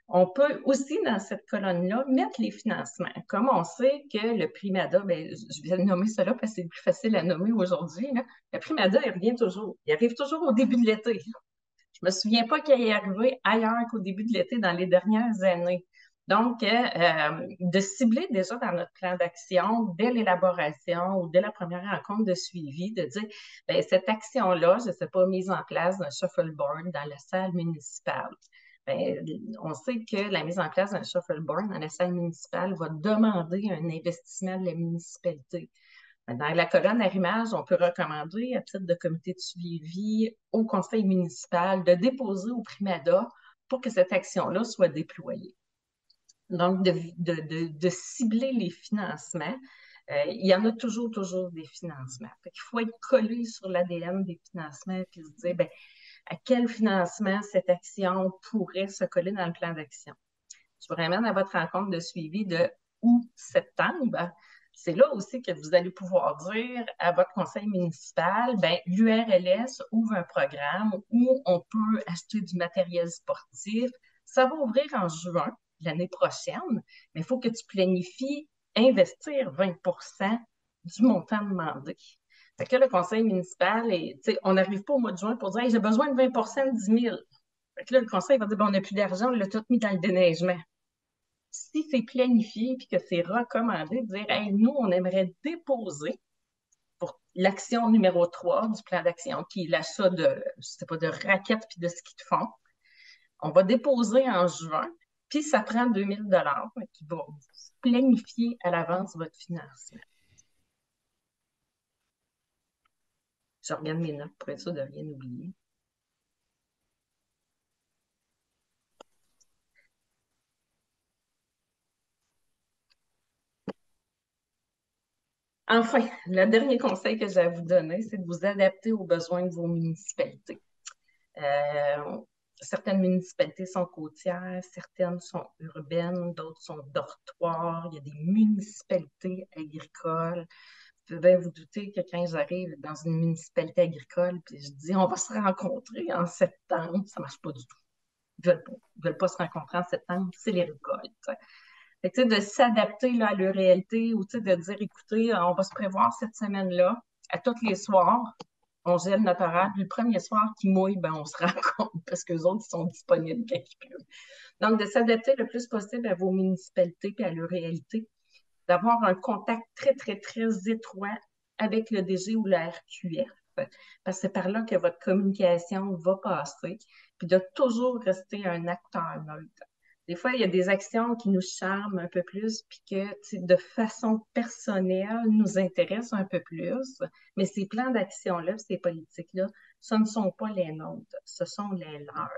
On peut aussi, dans cette colonne-là, mettre les financements. Comme on sait que le prix MADA, bien, je vais nommer cela parce que c'est plus facile à nommer aujourd'hui, le prix MADA, il revient toujours. Il arrive toujours au début de l'été. Je ne me souviens pas qu'il est arrivé ailleurs qu'au début de l'été dans les dernières années. Donc, de cibler déjà dans notre plan d'action, dès l'élaboration ou dès la première rencontre de suivi, de dire, bien, cette action-là, je ne sais pas, mise en place d'un shuffleboard dans la salle municipale. Bien, on sait que la mise en place d'un shuffleboard dans la salle municipale va demander un investissement de la municipalité. Dans la colonne arrimage, on peut recommander, à titre de comité de suivi au conseil municipal, de déposer au PRIMADA pour que cette action-là soit déployée. Donc, de cibler les financements. Il y en a toujours des financements. Il faut être collé sur l'ADN des financements et se dire, bien, à quel financement cette action pourrait se coller dans le plan d'action. Je vous ramène à votre rencontre de suivi de août-septembre. C'est là aussi que vous allez pouvoir dire à votre conseil municipal, bien, l'URLS ouvre un programme où on peut acheter du matériel sportif. Ça va ouvrir en juin l'année prochaine, mais il faut que tu planifies investir 20% du montant demandé. Fait que là, le conseil municipal, on n'arrive pas au mois de juin pour dire hey, j'ai besoin de 20 de 10 000. Fait que là, le conseil va dire bon, on n'a plus d'argent, on l'a tout mis dans le déneigement. Si c'est planifié et que c'est recommandé de dire hey, nous, on aimerait déposer pour l'action numéro 3 du plan d'action, qui est l'achat de, je sais pas, de raquettes puis de ski de fond. On va déposer en juin, puis ça prend 2 000 qui va planifier à l'avance votre financement. Je regarde mes notes pour être sûr de rien oublier. Enfin, le dernier conseil que j'ai à vous donner, c'est de vous adapter aux besoins de vos municipalités. Certaines municipalités sont côtières, certaines sont urbaines, d'autres sont dortoirs. Il y a des municipalités agricoles. Vous pouvez vous douter que quand j'arrive dans une municipalité agricole, puis je dis on va se rencontrer en septembre, ça ne marche pas du tout. Ils ne veulent pas se rencontrer en septembre, c'est les récoltes. Fait que, de s'adapter là, à leur réalité ou de dire écoutez, on va se prévoir cette semaine-là, à tous les soirs, on gèle notre horaire. Puis le premier soir qui mouille, ben, on se rencontre parce qu'eux autres, ils sont disponibles quand il pleut. Donc, de s'adapter le plus possible à vos municipalités et à leur réalité, d'avoir un contact très, très, très étroit avec le DG ou la RQF, parce que c'est par là que votre communication va passer, puis de toujours rester un acteur neutre. Des fois, il y a des actions qui nous charment un peu plus, puis que de façon personnelle nous intéressent un peu plus, mais ces plans d'action-là, ces politiques-là, ce ne sont pas les nôtres, ce sont les leurs.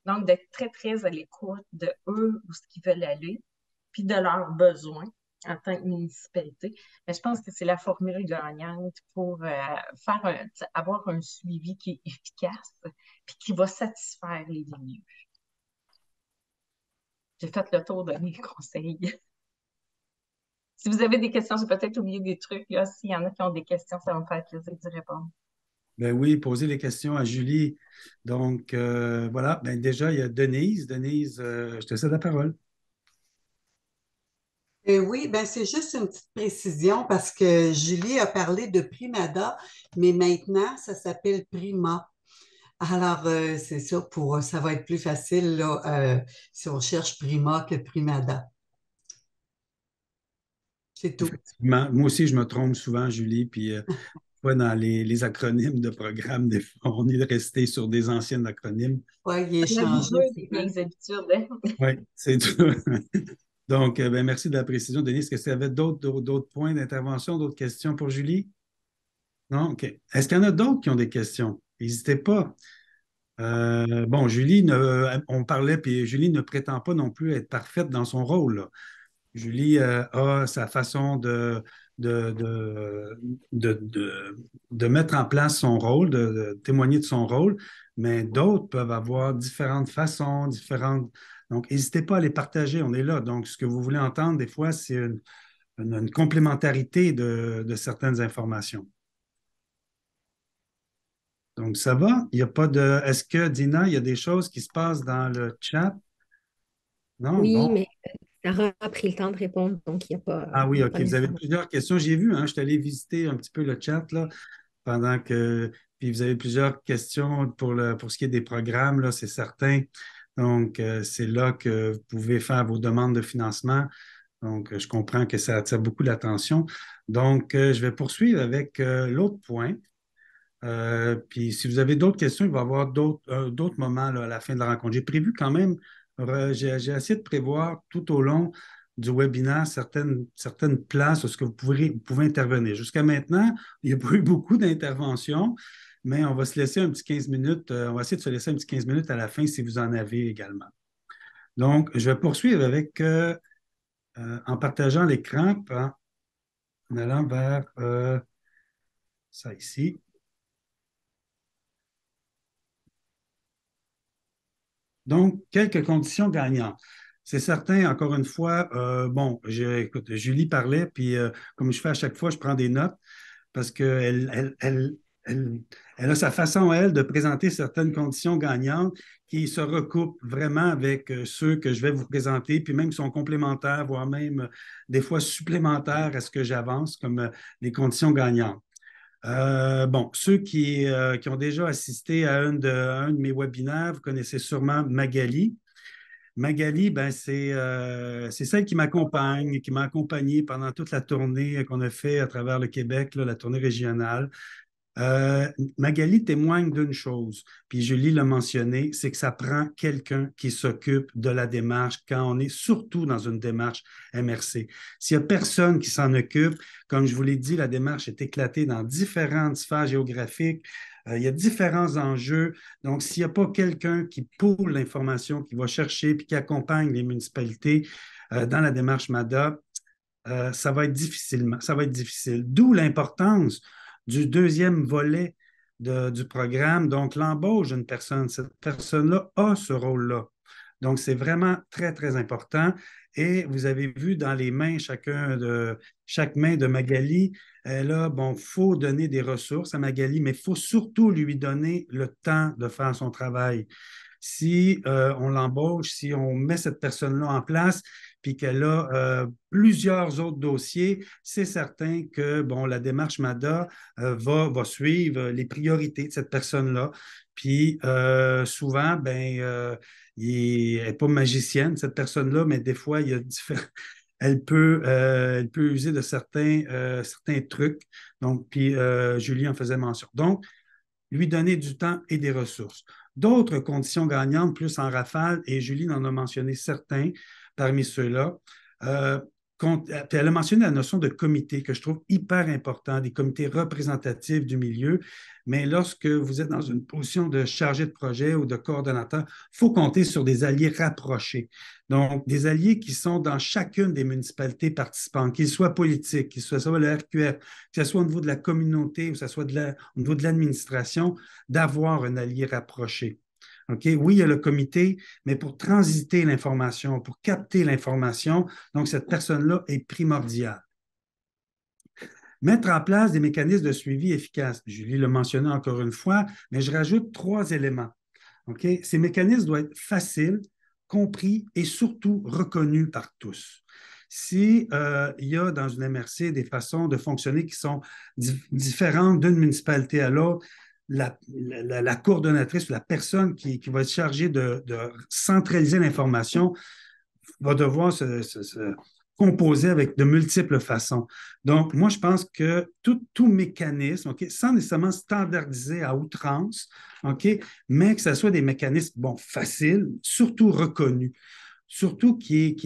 Donc, d'être très, très à l'écoute de eux, où ce qu'ils veulent aller, puis de leurs besoins en tant que municipalité. Mais je pense que c'est la formule gagnante pour avoir un suivi qui est efficace, puis qui va satisfaire les élus. J'ai fait le tour de mes conseils. Si vous avez des questions, j'ai peut-être oublié des trucs. S'il y en a qui ont des questions, ça va me faire plaisir d'y répondre. Ben oui, poser les questions à Julie. Donc, voilà. Ben déjà, il y a Denise. Denise, je te cède la parole. Oui, ben c'est juste une petite précision parce que Julie a parlé de Primada, mais maintenant, ça s'appelle Prima. Alors, c'est ça, ça va être plus facile là, si on cherche Prima que Primada. C'est tout. Effectivement. Moi aussi, je me trompe souvent, Julie, puis dans les acronymes de programme, des fois, on est resté sur des anciens acronymes. Oui, il est changé. Des vieilles habitudes. Hein? Oui, c'est tout. Donc, ben, merci de la précision, Denise. Est-ce que tu avais d'autres points d'intervention, d'autres questions pour Julie? Non? OK. Est-ce qu'il y en a d'autres qui ont des questions? N'hésitez pas. Bon, Julie, on parlait, puis Julie ne prétend pas non plus être parfaite dans son rôle, là. Julie a sa façon de, de, de mettre en place son rôle, de témoigner de son rôle, mais d'autres peuvent avoir différentes façons, différentes. Donc, n'hésitez pas à les partager, on est là. Donc, ce que vous voulez entendre, des fois, c'est une complémentarité de certaines informations. Donc, ça va? Il n'y a pas de. Est-ce que, Dina, il y a des choses qui se passent dans le chat? Non? Oui, Bon. mais Sarah a pris le temps de répondre, donc il n'y a pas. Ah oui, OK. Vous avez nécessairement. plusieurs questions. J'ai vu, hein, je suis allé visiter un petit peu le chat là, pendant que. Puis vous avez plusieurs questions pour ce qui est des programmes, là, c'est certain. Donc, c'est là que vous pouvez faire vos demandes de financement. Donc, je comprends que ça attire beaucoup l'attention. Donc, je vais poursuivre avec l'autre point. Puis, si vous avez d'autres questions, il va y avoir d'autres moments là, à la fin de la rencontre. J'ai prévu quand même, j'ai essayé de prévoir tout au long du webinaire certaines places où ce que vous pouvez intervenir. Jusqu'à maintenant, il n'y a pas eu beaucoup d'interventions, mais on va se laisser un petit 15 minutes. On va essayer de se laisser un petit 15 minutes à la fin si vous en avez également. Donc, je vais poursuivre avec, en partageant l'écran, en allant vers ça ici. Donc, quelques conditions gagnantes. C'est certain, encore une fois, bon, écoute, Julie parlait, puis comme je fais à chaque fois, je prends des notes parce qu'elle a sa façon, elle, de présenter certaines conditions gagnantes qui se recoupent vraiment avec ceux que je vais vous présenter, puis même qui sont complémentaires, voire même des fois supplémentaires à ce que j'avance comme les conditions gagnantes. Bon, ceux qui ont déjà assisté à un de mes webinaires, vous connaissez sûrement Magali. Magali, ben, c'est celle qui m'accompagne, qui m'a accompagné pendant toute la tournée qu'on a fait à travers le Québec, là, la tournée régionale. Magali témoigne d'une chose, puis Julie l'a mentionné, c'est que ça prend quelqu'un qui s'occupe de la démarche quand on est surtout dans une démarche MRC. S'il n'y a personne qui s'en occupe, comme je vous l'ai dit, la démarche est éclatée dans différentes sphères géographiques. Il y a différents enjeux. Donc, s'il n'y a pas quelqu'un qui poule l'information, qui va chercher puis qui accompagne les municipalités dans la démarche MADA, ça va être difficile. D'où l'importance du deuxième volet du programme. Donc, l'embauche d'une personne, cette personne-là a ce rôle-là. Donc, c'est vraiment très, très important. Et vous avez vu dans les mains, chaque main de Magali, là, bon, il faut donner des ressources à Magali, mais il faut surtout lui donner le temps de faire son travail. Si on l'embauche, si on met cette personne-là en place, puis qu'elle a plusieurs autres dossiers, c'est certain que bon, la démarche MADA va suivre les priorités de cette personne-là. Puis souvent, ben, elle n'est pas magicienne, cette personne-là, mais des fois, il y a elle peut user de certains trucs. Donc, puis Julie en faisait mention. Donc, lui donner du temps et des ressources. D'autres conditions gagnantes, plus en rafale, et Julie en a mentionné certains parmi ceux-là. Elle a mentionné la notion de comité que je trouve hyper important, des comités représentatifs du milieu. Mais lorsque vous êtes dans une position de chargé de projet ou de coordonnateur, il faut compter sur des alliés rapprochés. Donc, des alliés qui sont dans chacune des municipalités participantes, qu'ils soient politiques, qu'ils soient le RQR, que ce soit au niveau de la communauté ou que ce soit au niveau de l'administration, d'avoir un allié rapproché. Okay? Oui, il y a le comité, mais pour transiter l'information, pour capter l'information, donc cette personne-là est primordiale. Mettre en place des mécanismes de suivi efficaces. Julie l'a mentionné encore une fois, mais je rajoute 3 éléments. Okay? Ces mécanismes doivent être faciles, compris et surtout reconnus par tous. S'il y a dans une MRC des façons de fonctionner qui sont différentes d'une municipalité à l'autre, la coordonnatrice ou la personne qui va être chargée de centraliser l'information va devoir se composer avec de multiples façons. Donc, moi, je pense que tout mécanisme, okay, sans nécessairement standardiser à outrance, okay, mais que ce soit des mécanismes, bon, faciles, surtout reconnus, surtout qui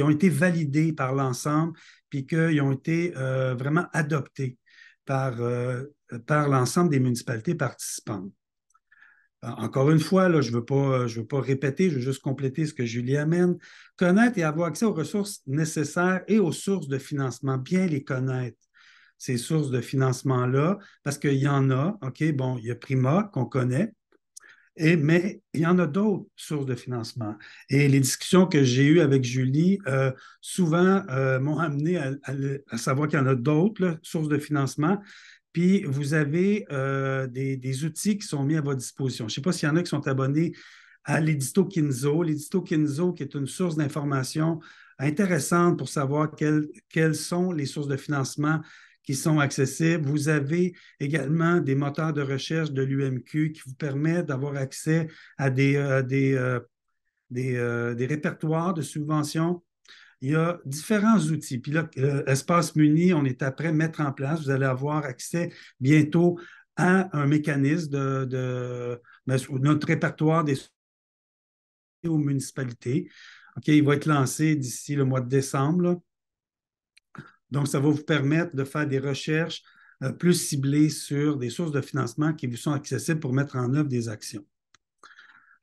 ont été validés par l'ensemble, puis qu'ils ont été vraiment adoptés par l'ensemble des municipalités participantes. Encore une fois, là, je ne veux pas répéter, je veux juste compléter ce que Julie amène. Connaître et avoir accès aux ressources nécessaires et aux sources de financement, bien les connaître, ces sources de financement-là, parce qu'il y en a, OK, bon, il y a Prima qu'on connaît, mais il y en a d'autres sources de financement. Et les discussions que j'ai eues avec Julie, souvent m'ont amené à savoir qu'il y en a d'autres sources de financement. Puis, vous avez des outils qui sont mis à votre disposition. Je ne sais pas s'il y en a qui sont abonnés à l'édito Kinzo. L'édito Kinzo, qui est une source d'information intéressante pour savoir quelles sont les sources de financement qui sont accessibles. Vous avez également des moteurs de recherche de l'UMQ qui vous permettent d'avoir accès à des répertoires de subventions. Il y a différents outils. Puis là, Espace Muni, on est après mettre en place. Vous allez avoir accès bientôt à un mécanisme notre répertoire des aux municipalités. OK, il va être lancé d'ici le mois de décembre, là. Donc, ça va vous permettre de faire des recherches plus ciblées sur des sources de financement qui vous sont accessibles pour mettre en œuvre des actions.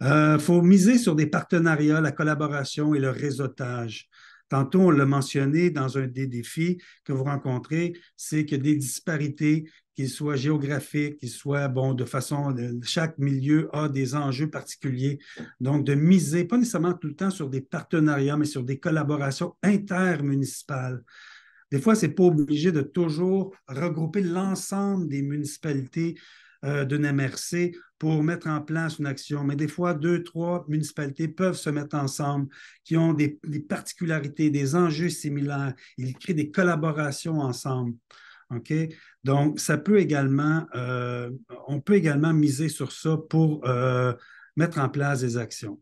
Il faut miser sur des partenariats, la collaboration et le réseautage. Tantôt, on l'a mentionné dans un des défis que vous rencontrez, c'est qu'il y a des disparités, qu'ils soient géographiques, qu'ils soient, bon, de façon, chaque milieu a des enjeux particuliers. Donc, de miser, pas nécessairement tout le temps sur des partenariats, mais sur des collaborations intermunicipales. Des fois, ce n'est pas obligé de toujours regrouper l'ensemble des municipalités d'une MRC pour mettre en place une action. Mais des fois, 2, 3 municipalités peuvent se mettre ensemble, qui ont des particularités, des enjeux similaires. Ils créent des collaborations ensemble. OK? Donc, on peut également miser sur ça pour mettre en place des actions.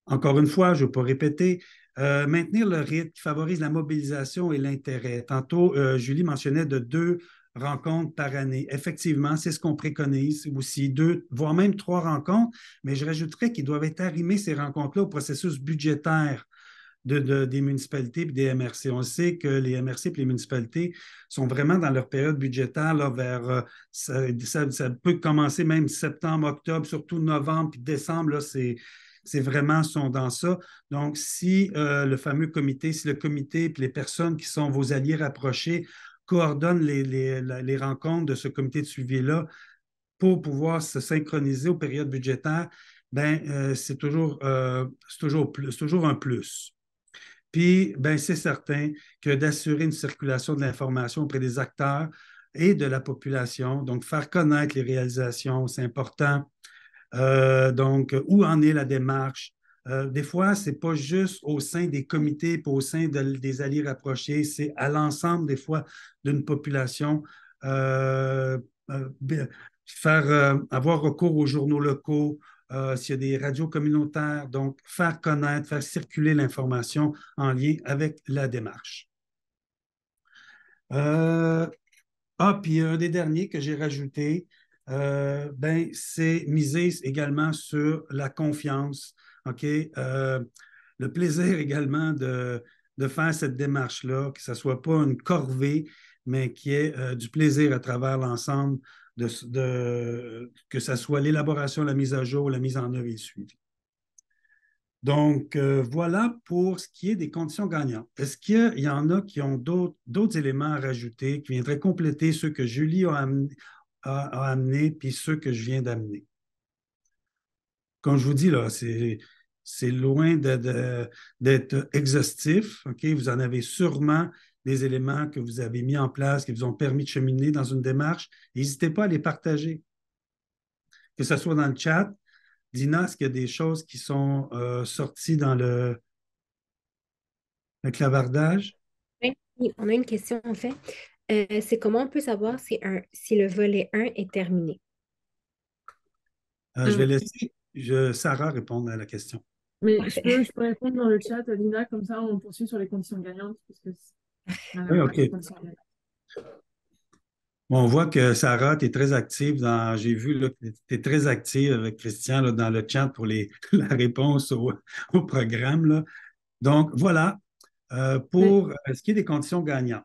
Encore une fois, je ne vais pas répéter, maintenir le rythme qui favorise la mobilisation et l'intérêt. Tantôt, Julie mentionnait de 2 rencontres par année. Effectivement, c'est ce qu'on préconise aussi, 2, voire même 3 rencontres, mais je rajouterais qu'ils doivent être arrimés, ces rencontres-là, au processus budgétaire des municipalités et des MRC. On sait que les MRC et les municipalités sont vraiment dans leur période budgétaire là, vers ça peut commencer même septembre, octobre, surtout novembre puis décembre, là, c'est vraiment sont dans ça. Donc, si si le comité et les personnes qui sont vos alliés rapprochés coordonnent les rencontres de ce comité de suivi-là pour pouvoir se synchroniser aux périodes budgétaires, ben, c'est toujours un plus. Puis, ben, c'est certain que d'assurer une circulation de l'information auprès des acteurs et de la population, donc faire connaître les réalisations, c'est important. Donc, où en est la démarche? Des fois, ce n'est pas juste au sein des comités et au sein des alliés rapprochés, c'est à l'ensemble, des fois, d'une population. Euh, euh, avoir recours aux journaux locaux, s'il y a des radios communautaires, donc faire connaître, faire circuler l'information en lien avec la démarche. Puis un des derniers que j'ai rajouté, ben, c'est miser également sur la confiance. OK? Le plaisir également de faire cette démarche-là, que ce ne soit pas une corvée, mais qu'il y ait du plaisir à travers l'ensemble, que ce soit l'élaboration, la mise à jour, la mise en œuvre et le suivi. Donc, voilà pour ce qui est des conditions gagnantes. Est-ce qu'il y en a qui ont d'autres éléments à rajouter, qui viendraient compléter ceux que Julie a amenés, puis ceux que je viens d'amener? Comme je vous dis, là, c'est loin d'être exhaustif. OK? Vous en avez sûrement des éléments que vous avez mis en place, qui vous ont permis de cheminer dans une démarche. N'hésitez pas à les partager, que ce soit dans le chat. Dina, est-ce qu'il y a des choses qui sont sorties dans le clavardage? Oui, on a une question en fait. C'est comment on peut savoir si le volet 1 est terminé? Je vais laisser Sarah répondre à la question. Mais Parfait. je peux répondre dans le chat, Lina, comme ça on poursuit sur les conditions gagnantes. Parce que Oui, OK. Bon, on voit que Sarah, tu es très active j'ai vu que tu es très active avec Christian là, dans le chat pour la réponse au programme. Là. Donc, voilà, pour ce qui est des conditions gagnantes.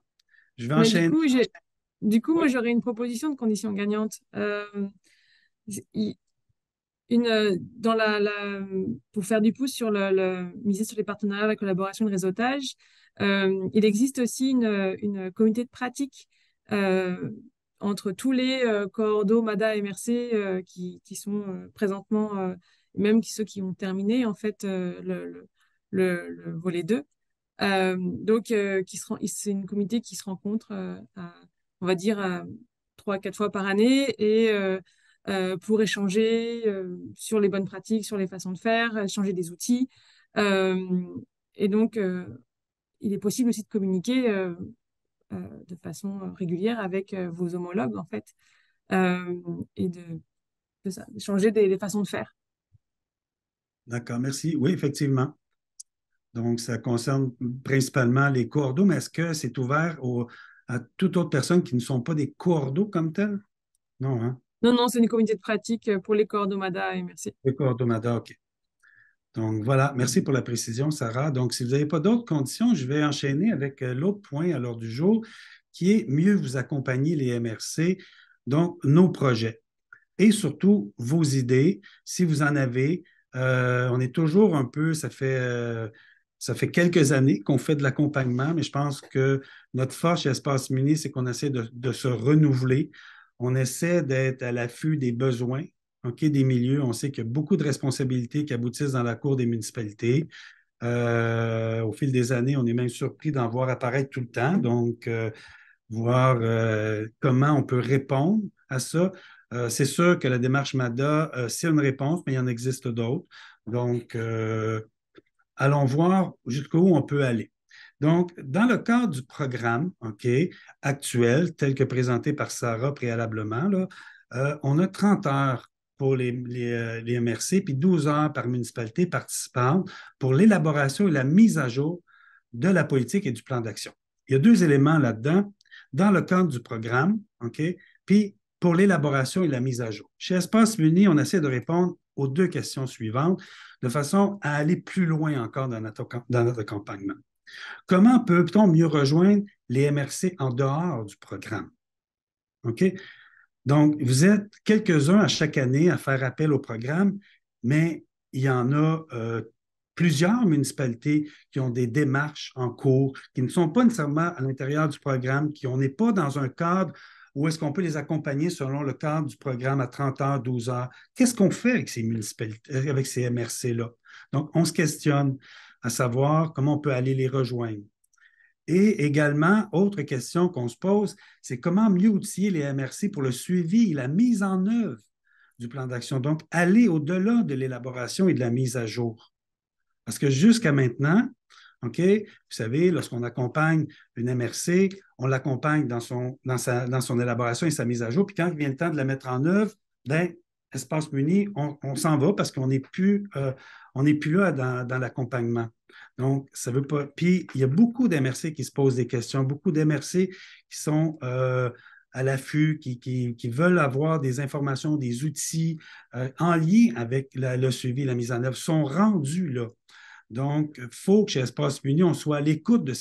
Je vais Mais enchaîner. du coup, moi, Oui. j'aurais une proposition de conditions gagnantes. Pour faire du pouce sur miser sur les partenariats, la collaboration et le réseautage, il existe aussi une communauté de pratique entre tous les coordos, MADA, MRC qui sont présentement, même ceux qui ont terminé en fait le volet 2. Donc, c'est une communauté qui se rencontre, on va dire, 3 à 4 fois par année et pour échanger sur les bonnes pratiques, sur les façons de faire, échanger des outils. Euh, et donc, il est possible aussi de communiquer de façon régulière avec vos homologues, en fait, et d'échanger des façons de faire. D'accord, merci. Oui, effectivement. Donc, ça concerne principalement les coordos, mais est-ce que c'est ouvert à toute autre personne qui ne sont pas des coordos comme tels? Non, hein? Non, c'est une communauté de pratique pour les coordomada et merci. Les coordomada, OK. Donc, voilà. Merci pour la précision, Sarah. Donc, si vous n'avez pas d'autres conditions, je vais enchaîner avec l'autre point à l'ordre du jour, qui est mieux vous accompagner les MRC, donc nos projets. Et surtout, vos idées, si vous en avez. On est toujours un peu, ça fait quelques années qu'on fait de l'accompagnement, mais je pense que notre force chez Espace Muni, c'est qu'on essaie de se renouveler. On essaie d'être à l'affût des besoins, OK, des milieux. On sait qu'il y a beaucoup de responsabilités qui aboutissent dans la cour des municipalités. Au fil des années, on est même surpris d'en voir apparaître tout le temps. Donc, voir comment on peut répondre à ça. C'est sûr que la démarche MADA, c'est une réponse, mais il y en existe d'autres. Donc, allons voir jusqu'où on peut aller. Donc, dans le cadre du programme actuel, tel que présenté par Sarah préalablement, là, on a 30 heures pour les MRC, puis 12 heures par municipalité participante pour l'élaboration et la mise à jour de la politique et du plan d'action. Il y a deux éléments là-dedans, dans le cadre du programme, puis pour l'élaboration et la mise à jour. Chez Espace Muni, on essaie de répondre aux deux questions suivantes de façon à aller plus loin encore dans notre accompagnement. Comment peut-on mieux rejoindre les MRC en dehors du programme? OK? Donc, vous êtes quelques-uns à chaque année à faire appel au programme, mais il y en a plusieurs municipalités qui ont des démarches en cours, qui ne sont pas nécessairement à l'intérieur du programme, on n'est pas dans un cadre où est-ce qu'on peut les accompagner selon le cadre du programme à 30 heures, 12 heures. Qu'est-ce qu'on fait avec ces municipalités, avec ces MRC-là? Donc, on se questionne à savoir comment on peut aller les rejoindre. Et également, autre question qu'on se pose, c'est comment mieux outiller les MRC pour le suivi et la mise en œuvre du plan d'action. Donc, aller au-delà de l'élaboration et de la mise à jour. Parce que jusqu'à maintenant, OK, vous savez, lorsqu'on accompagne une MRC, on l'accompagne dans son élaboration et sa mise à jour. Puis quand il vient le temps de la mettre en œuvre, bien, Espace Muni, on s'en va parce qu'on n'est plus là dans l'accompagnement. Donc, ça veut pas. Puis, il y a beaucoup d'MRC qui se posent des questions, beaucoup d'MRC qui sont à l'affût, qui veulent avoir des informations, des outils en lien avec le suivi et la mise en œuvre, sont rendus là. Donc, il faut que chez Espace Muni, on soit à l'écoute de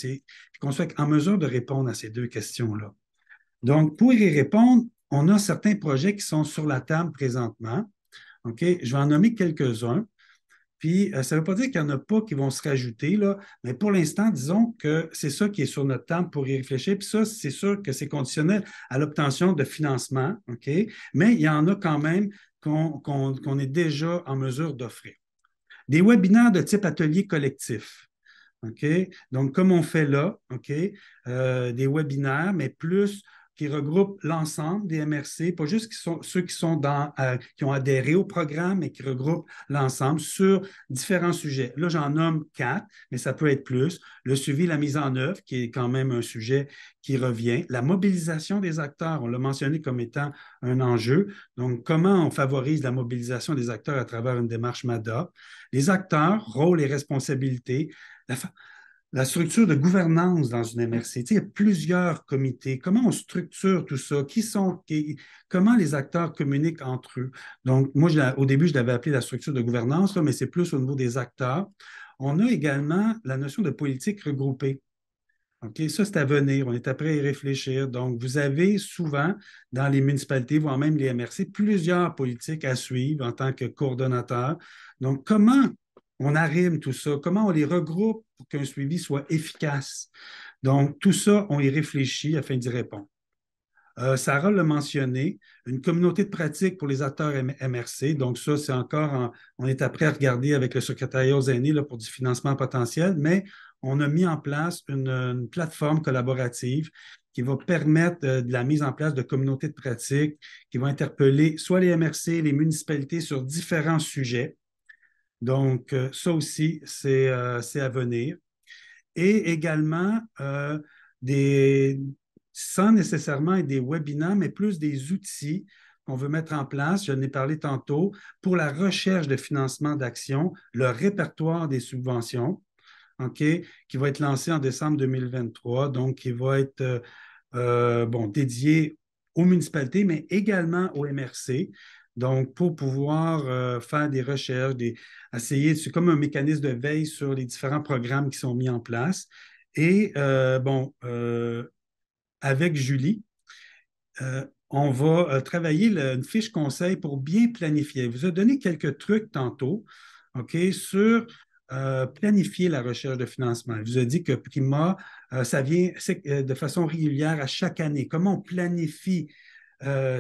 qu'on soit en mesure de répondre à ces deux questions-là. Donc, pour y répondre, on a certains projets qui sont sur la table présentement. OK? Je vais en nommer quelques-uns. Puis, ça ne veut pas dire qu'il n'y en a pas qui vont se rajouter, là, mais pour l'instant, disons que c'est ça qui est sur notre table pour y réfléchir. Puis ça, c'est sûr que c'est conditionnel à l'obtention de financement, OK? Mais il y en a quand même qu'on est déjà en mesure d'offrir. Des webinaires de type atelier collectif. OK? Donc, comme on fait là, OK? Des webinaires, mais plus qui regroupent l'ensemble des MRC, pas juste ceux qui ont adhéré au programme, mais qui regroupent l'ensemble sur différents sujets. Là, j'en nomme 4, mais ça peut être plus. Le suivi, la mise en œuvre, qui est quand même un sujet qui revient. La mobilisation des acteurs, on l'a mentionné comme étant un enjeu. Donc, comment on favorise la mobilisation des acteurs à travers une démarche MADA? Les acteurs, rôles et responsabilités. La structure de gouvernance dans une MRC. Il y a plusieurs comités. Comment on structure tout ça? Comment les acteurs communiquent entre eux? Donc, moi, au début, je l'avais appelé la structure de gouvernance, là, mais c'est plus au niveau des acteurs. On a également la notion de politique regroupée. OK, ça, c'est à venir. On est après à y réfléchir. Donc, vous avez souvent, dans les municipalités, voire même les MRC, plusieurs politiques à suivre en tant que coordonnateur. Donc, comment on arrime tout ça? Comment on les regroupe pour qu'un suivi soit efficace? Donc, tout ça, on y réfléchit afin d'y répondre. Sarah l'a mentionné, une communauté de pratique pour les acteurs MRC. Donc, ça, c'est encore, on est après à regarder avec le secrétariat aux aînés là, pour du financement potentiel, mais on a mis en place une plateforme collaborative qui va permettre de la mise en place de communautés de pratique qui vont interpeller soit les MRC, les municipalités sur différents sujets. Donc, ça aussi, c'est à venir. Et également, sans nécessairement être des webinaires, mais plus des outils qu'on veut mettre en place, je n'ai parlé tantôt, pour la recherche de financement d'actions, le répertoire des subventions, OK, qui va être lancé en décembre 2023, donc qui va être dédié aux municipalités, mais également aux MRC. Donc, pour pouvoir faire des recherches, c'est comme un mécanisme de veille sur les différents programmes qui sont mis en place. Et avec Julie, on va travailler une fiche conseil pour bien planifier. Je vous ai donné quelques trucs tantôt, OK, sur planifier la recherche de financement. Je vous ai dit que Prima, ça vient de façon régulière à chaque année. Comment on planifie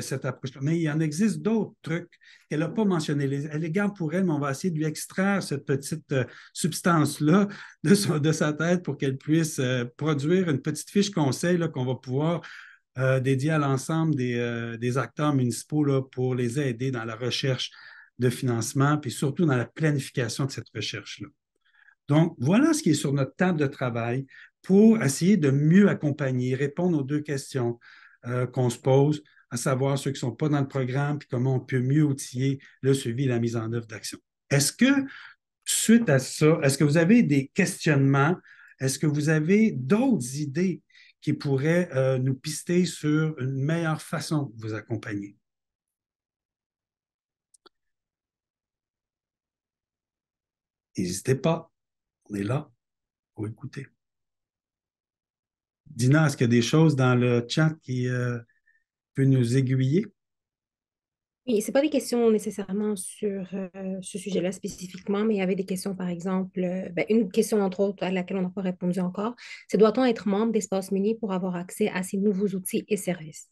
cette approche-là? Mais il y en existe d'autres trucs qu'elle n'a pas mentionnés. Elle les garde pour elle, mais on va essayer de lui extraire cette petite substance-là de sa tête pour qu'elle puisse produire une petite fiche conseil là, qu'on va pouvoir dédier à l'ensemble des acteurs municipaux là, pour les aider dans la recherche de financement, puis surtout dans la planification de cette recherche-là. Donc, voilà ce qui est sur notre table de travail pour essayer de mieux accompagner, répondre aux deux questions qu'on se pose, à savoir ceux qui ne sont pas dans le programme, puis comment on peut mieux outiller le suivi et la mise en œuvre d'action. Est-ce que, suite à ça, est-ce que vous avez des questionnements? Est-ce que vous avez d'autres idées qui pourraient nous pister sur une meilleure façon de vous accompagner? N'hésitez pas, on est là pour écouter. Dina, est-ce qu'il y a des choses dans le chat qui peut nous aiguiller? Oui, ce pas des questions nécessairement sur ce sujet-là spécifiquement, mais il y avait des questions, par exemple, une question entre autres à laquelle on n'a pas répondu encore, c'est doit-on être membre d'Espace Muni pour avoir accès à ces nouveaux outils et services?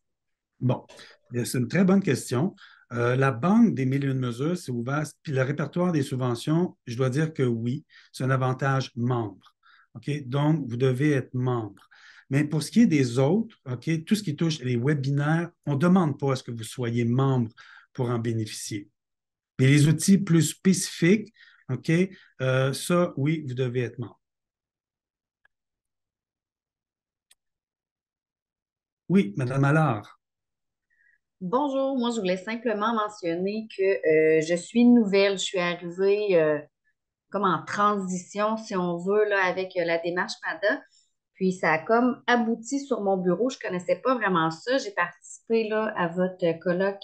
Bon, c'est une très bonne question. La Banque des milieux de mesures, c'est ouvert. Puis le répertoire des subventions, je dois dire que oui, c'est un avantage membre. OK? Donc, vous devez être membre. Mais pour ce qui est des autres, OK, tout ce qui touche les webinaires, on ne demande pas à ce que vous soyez membre pour en bénéficier. Mais les outils plus spécifiques, OK, ça, oui, vous devez être membre. Oui, Madame Allard. Bonjour, moi je voulais simplement mentionner que je suis nouvelle, je suis arrivée comme en transition, si on veut, là, avec la démarche MADA. Puis ça a comme abouti sur mon bureau. Je ne connaissais pas vraiment ça. J'ai participé là, à votre colloque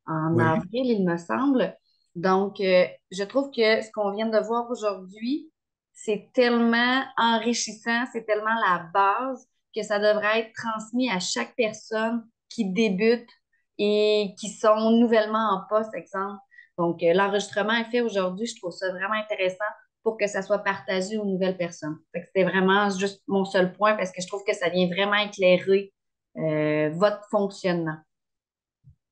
en Oui. avril, il me semble. Donc, je trouve que ce qu'on vient de voir aujourd'hui, c'est tellement enrichissant, c'est tellement la base que ça devrait être transmis à chaque personne qui débute et qui sont nouvellement en poste, exemple. Donc, l'enregistrement est fait aujourd'hui. Je trouve ça vraiment intéressant pour que ça soit partagé aux nouvelles personnes. Fait que c'était vraiment juste mon seul point parce que je trouve que ça vient vraiment éclairer votre fonctionnement.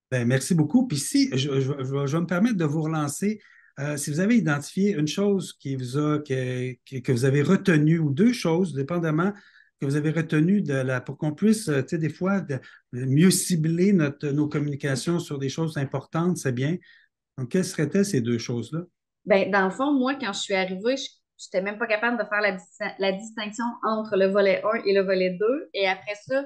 Ben, merci beaucoup. Puis si, je vais me permettre de vous relancer. Si vous avez identifié une chose que vous avez retenue ou deux choses, dépendamment, que vous avez retenues pour qu'on puisse, tu sais, des fois, de mieux cibler nos communications sur des choses importantes, c'est bien. Donc, quelles seraient-elles ces deux choses-là? Ben, dans le fond, moi, quand je suis arrivée, je n'étais même pas capable de faire la distinction entre le volet 1 et le volet 2. Et après ça,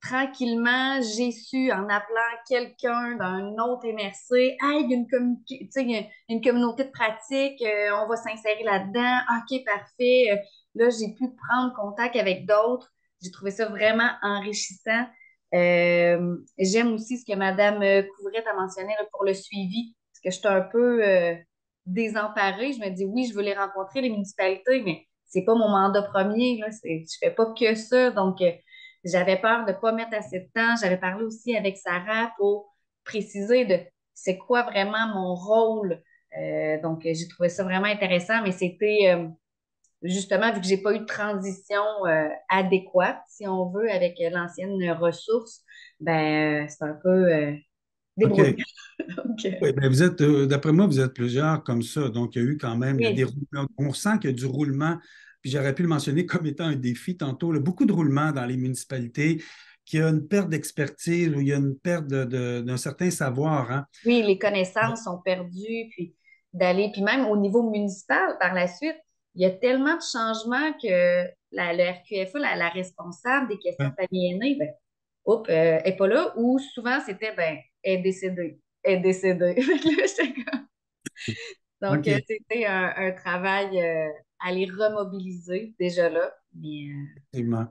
tranquillement, j'ai su, en appelant quelqu'un d'un autre MRC, hey, il y a tu sais, il y a une communauté de pratique, on va s'insérer là-dedans. OK, parfait. Là, j'ai pu prendre contact avec d'autres. J'ai trouvé ça vraiment enrichissant. J'aime aussi ce que Mme Couvrette a mentionné là, pour le suivi, parce que j'étais un peu désemparée. Je me dis, oui, je veux les rencontrer, les municipalités, mais c'est pas mon mandat premier, là. Je fais pas que ça. Donc, j'avais peur de pas mettre assez de temps. J'avais parlé aussi avec Sarah pour préciser de c'est quoi vraiment mon rôle. Donc, j'ai trouvé ça vraiment intéressant, mais c'était justement, vu que j'ai pas eu de transition adéquate, si on veut, avec l'ancienne ressource, ben, c'est un peu débrouillé. OK. Donc, Oui, ben vous êtes, d'après moi, vous êtes plusieurs comme ça. Donc, il y a eu quand même, il y a des oui. roulements. On sent qu'il y a du roulement. Puis j'aurais pu le mentionner comme étant un défi tantôt. Là, beaucoup de roulements dans les municipalités, qu'il y a une perte d'expertise ou il y a une perte d'un certain savoir. Hein. Oui, les connaissances sont perdues, puis d'aller, puis même au niveau municipal, par la suite, il y a tellement de changements que le RQFA, la responsable des questions Ouais. de famille aînée, ben, oups, est pas là, ou souvent c'était, ben, est décédée, est décédée. Fait que là, j'étais comme- Donc, OK. c'était un travail à les remobiliser déjà là, mais Effectivement.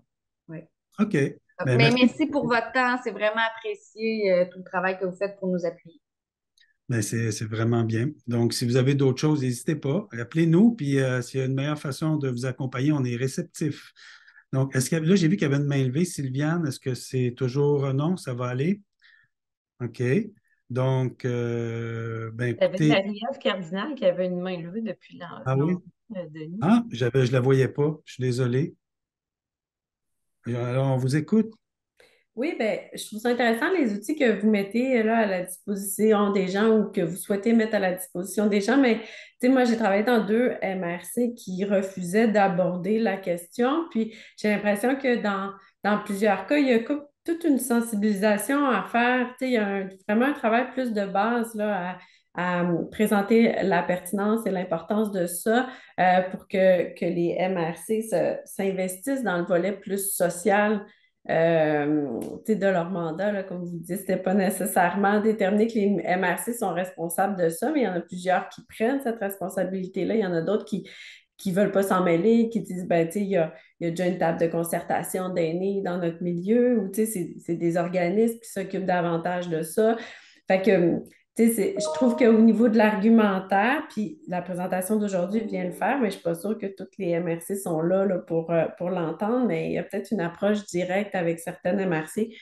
ouais. OK. Ben, Mais merci. merci pour votre temps, c'est vraiment apprécié tout le travail que vous faites pour nous appuyer. Ben, c'est vraiment bien. Donc, si vous avez d'autres choses, n'hésitez pas. Appelez-nous. Puis, s'il y a une meilleure façon de vous accompagner, on est réceptif. Donc, là, j'ai vu qu'il y avait une main levée. Sylviane, est-ce que c'est toujours non? Ça va aller? OK. Donc, ben Il y avait écoutez, Marie-Ève Cardinal qui avait une main levée depuis ah oui? longtemps, Denis. Ah, je la voyais pas. Je suis désolé. Alors, on vous écoute. Oui, ben, je trouve ça intéressant les outils que vous mettez là à la disposition des gens ou que vous souhaitez mettre à la disposition des gens. Mais tu sais, moi, j'ai travaillé dans deux MRC qui refusaient d'aborder la question. Puis j'ai l'impression que dans plusieurs cas, il y a toute une sensibilisation à faire. Tu sais, il y a vraiment un travail plus de base là, à présenter la pertinence et l'importance de ça pour que les MRC s'investissent dans le volet plus social de leur mandat. Là, comme vous dites, c'était pas nécessairement déterminé que les MRC sont responsables de ça, mais il y en a plusieurs qui prennent cette responsabilité-là. Il y en a d'autres qui veulent pas s'en mêler, qui disent, ben, tu sais, il y a déjà une table de concertation d'aînés dans notre milieu, ou, tu sais, c'est des organismes qui s'occupent davantage de ça. Fait que, tu sais, je trouve qu'au niveau de l'argumentaire, puis la présentation d'aujourd'hui vient le faire, mais je ne suis pas sûre que toutes les MRC sont là, pour l'entendre, mais il y a peut-être une approche directe avec certaines MRC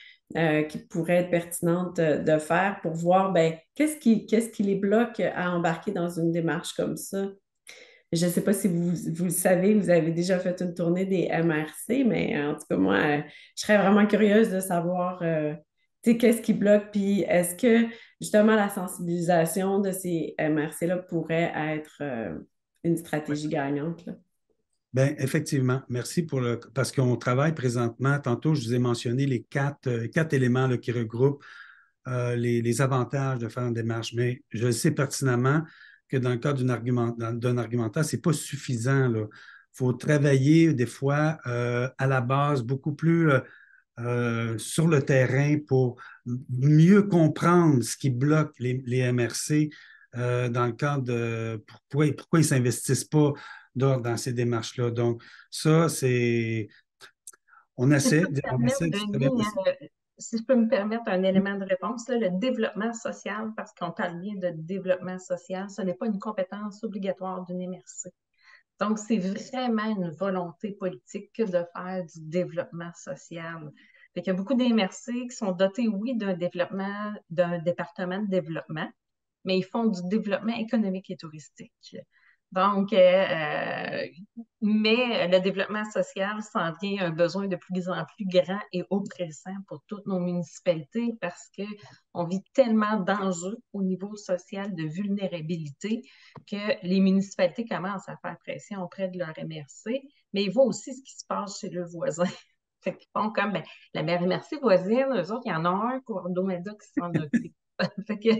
qui pourrait être pertinente de faire pour voir, ben, qu'est-ce qui les bloque à embarquer dans une démarche comme ça. Je ne sais pas si vous le savez, vous avez déjà fait une tournée des MRC, mais en tout cas, moi, je serais vraiment curieuse de savoir, tu sais, qu'est-ce qui bloque, puis est-ce que, justement, la sensibilisation de ces MRC-là pourrait être une stratégie gagnante, là? Bien, effectivement, merci parce qu'on travaille présentement, tantôt je vous ai mentionné les quatre éléments là, qui regroupent les avantages de faire une démarche, mais je sais pertinemment que dans le cas d'un argumentaire, ce n'est pas suffisant. Il faut travailler des fois à la base beaucoup plus sur le terrain pour mieux comprendre ce qui bloque les MRC dans le cadre de pourquoi ils ne s'investissent pas dans ces démarches-là. Donc, ça, c'est. On Si je essaie, peux me on permettre, essaie du très bien Denis, possible. si je peux me permettre un élément de réponse, là, le développement social, parce qu'on parle bien de développement social, ce n'est pas une compétence obligatoire d'une MRC. Donc, c'est vraiment une volonté politique que de faire du développement social. Fait qu'il y a beaucoup d'MRC qui sont dotés, oui, d'un département de développement, mais ils font du développement économique et touristique. Donc, mais le développement social s'en vient un besoin de plus en plus grand et oppressant pour toutes nos municipalités parce qu'on vit tellement d'enjeux au niveau social de vulnérabilité que les municipalités commencent à faire pression auprès de leur MRC, mais ils voient aussi ce qui se passe chez leurs voisins. Fait qu'ils font comme ben, la MRC voisine, eux autres, il y en a un, Cordomeda, qui s'en occupe. Fait que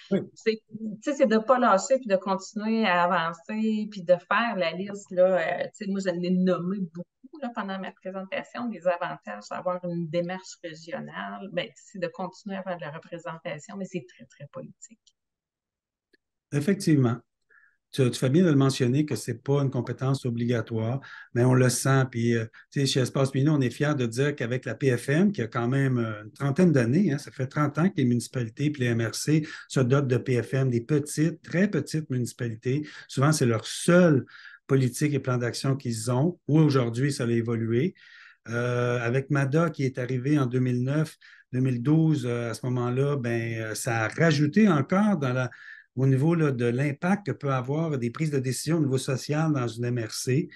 Oui. c'est de ne pas lâcher puis de continuer à avancer puis de faire la liste. Là, moi, je l'ai nommé beaucoup là, pendant ma présentation des avantages d'avoir une démarche régionale. Ben, c'est de continuer à faire de la représentation, mais c'est très, très politique. Effectivement. Tu fais bien de le mentionner que ce n'est pas une compétence obligatoire, mais on le sent. Puis, chez Espace Mino, on est fiers de dire qu'avec la PFM, qui a quand même une trentaine d'années, hein, ça fait 30 ans que les municipalités et les MRC se dotent de PFM, des petites, très petites municipalités. Souvent, c'est leur seule politique et plan d'action qu'ils ont, ou aujourd'hui, ça a évolué. Avec MADA qui est arrivé en 2009, 2012, à ce moment-là, ben, ça a rajouté encore au niveau là, de l'impact que peut avoir des prises de décision au niveau social dans une MRC.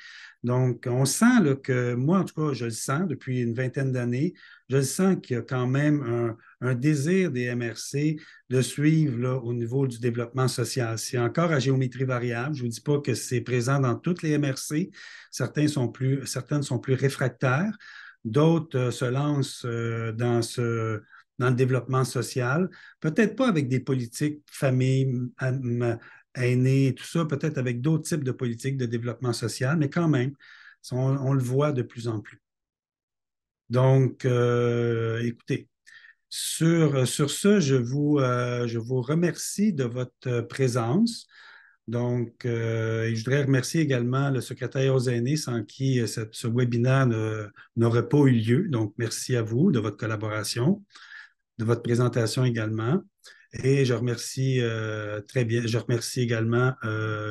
Donc, on sent là, que, moi, en tout cas, je le sens depuis une vingtaine d'années, je le sens qu'il y a quand même un désir des MRC de suivre là, au niveau du développement social. C'est encore à géométrie variable. Je ne vous dis pas que c'est présent dans toutes les MRC. Certaines sont plus réfractaires. D'autres se lancent dans le développement social. Peut-être pas avec des politiques famille, aînés et tout ça, peut-être avec d'autres types de politiques de développement social, mais quand même, on le voit de plus en plus. Donc, écoutez, sur ce, je vous remercie de votre présence. Donc, je voudrais remercier également le secrétaire aux aînés sans qui ce webinaire n'aurait pas eu lieu. Donc, merci à vous de votre collaboration, de votre présentation également. Et je remercie également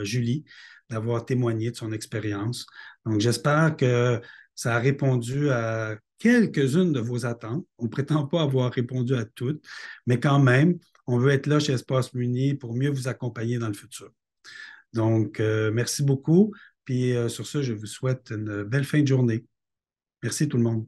Julie d'avoir témoigné de son expérience. Donc, j'espère que ça a répondu à quelques-unes de vos attentes. On ne prétend pas avoir répondu à toutes, mais quand même, on veut être là chez Espace Muni pour mieux vous accompagner dans le futur. Donc, merci beaucoup. Puis sur ce, je vous souhaite une belle fin de journée. Merci tout le monde.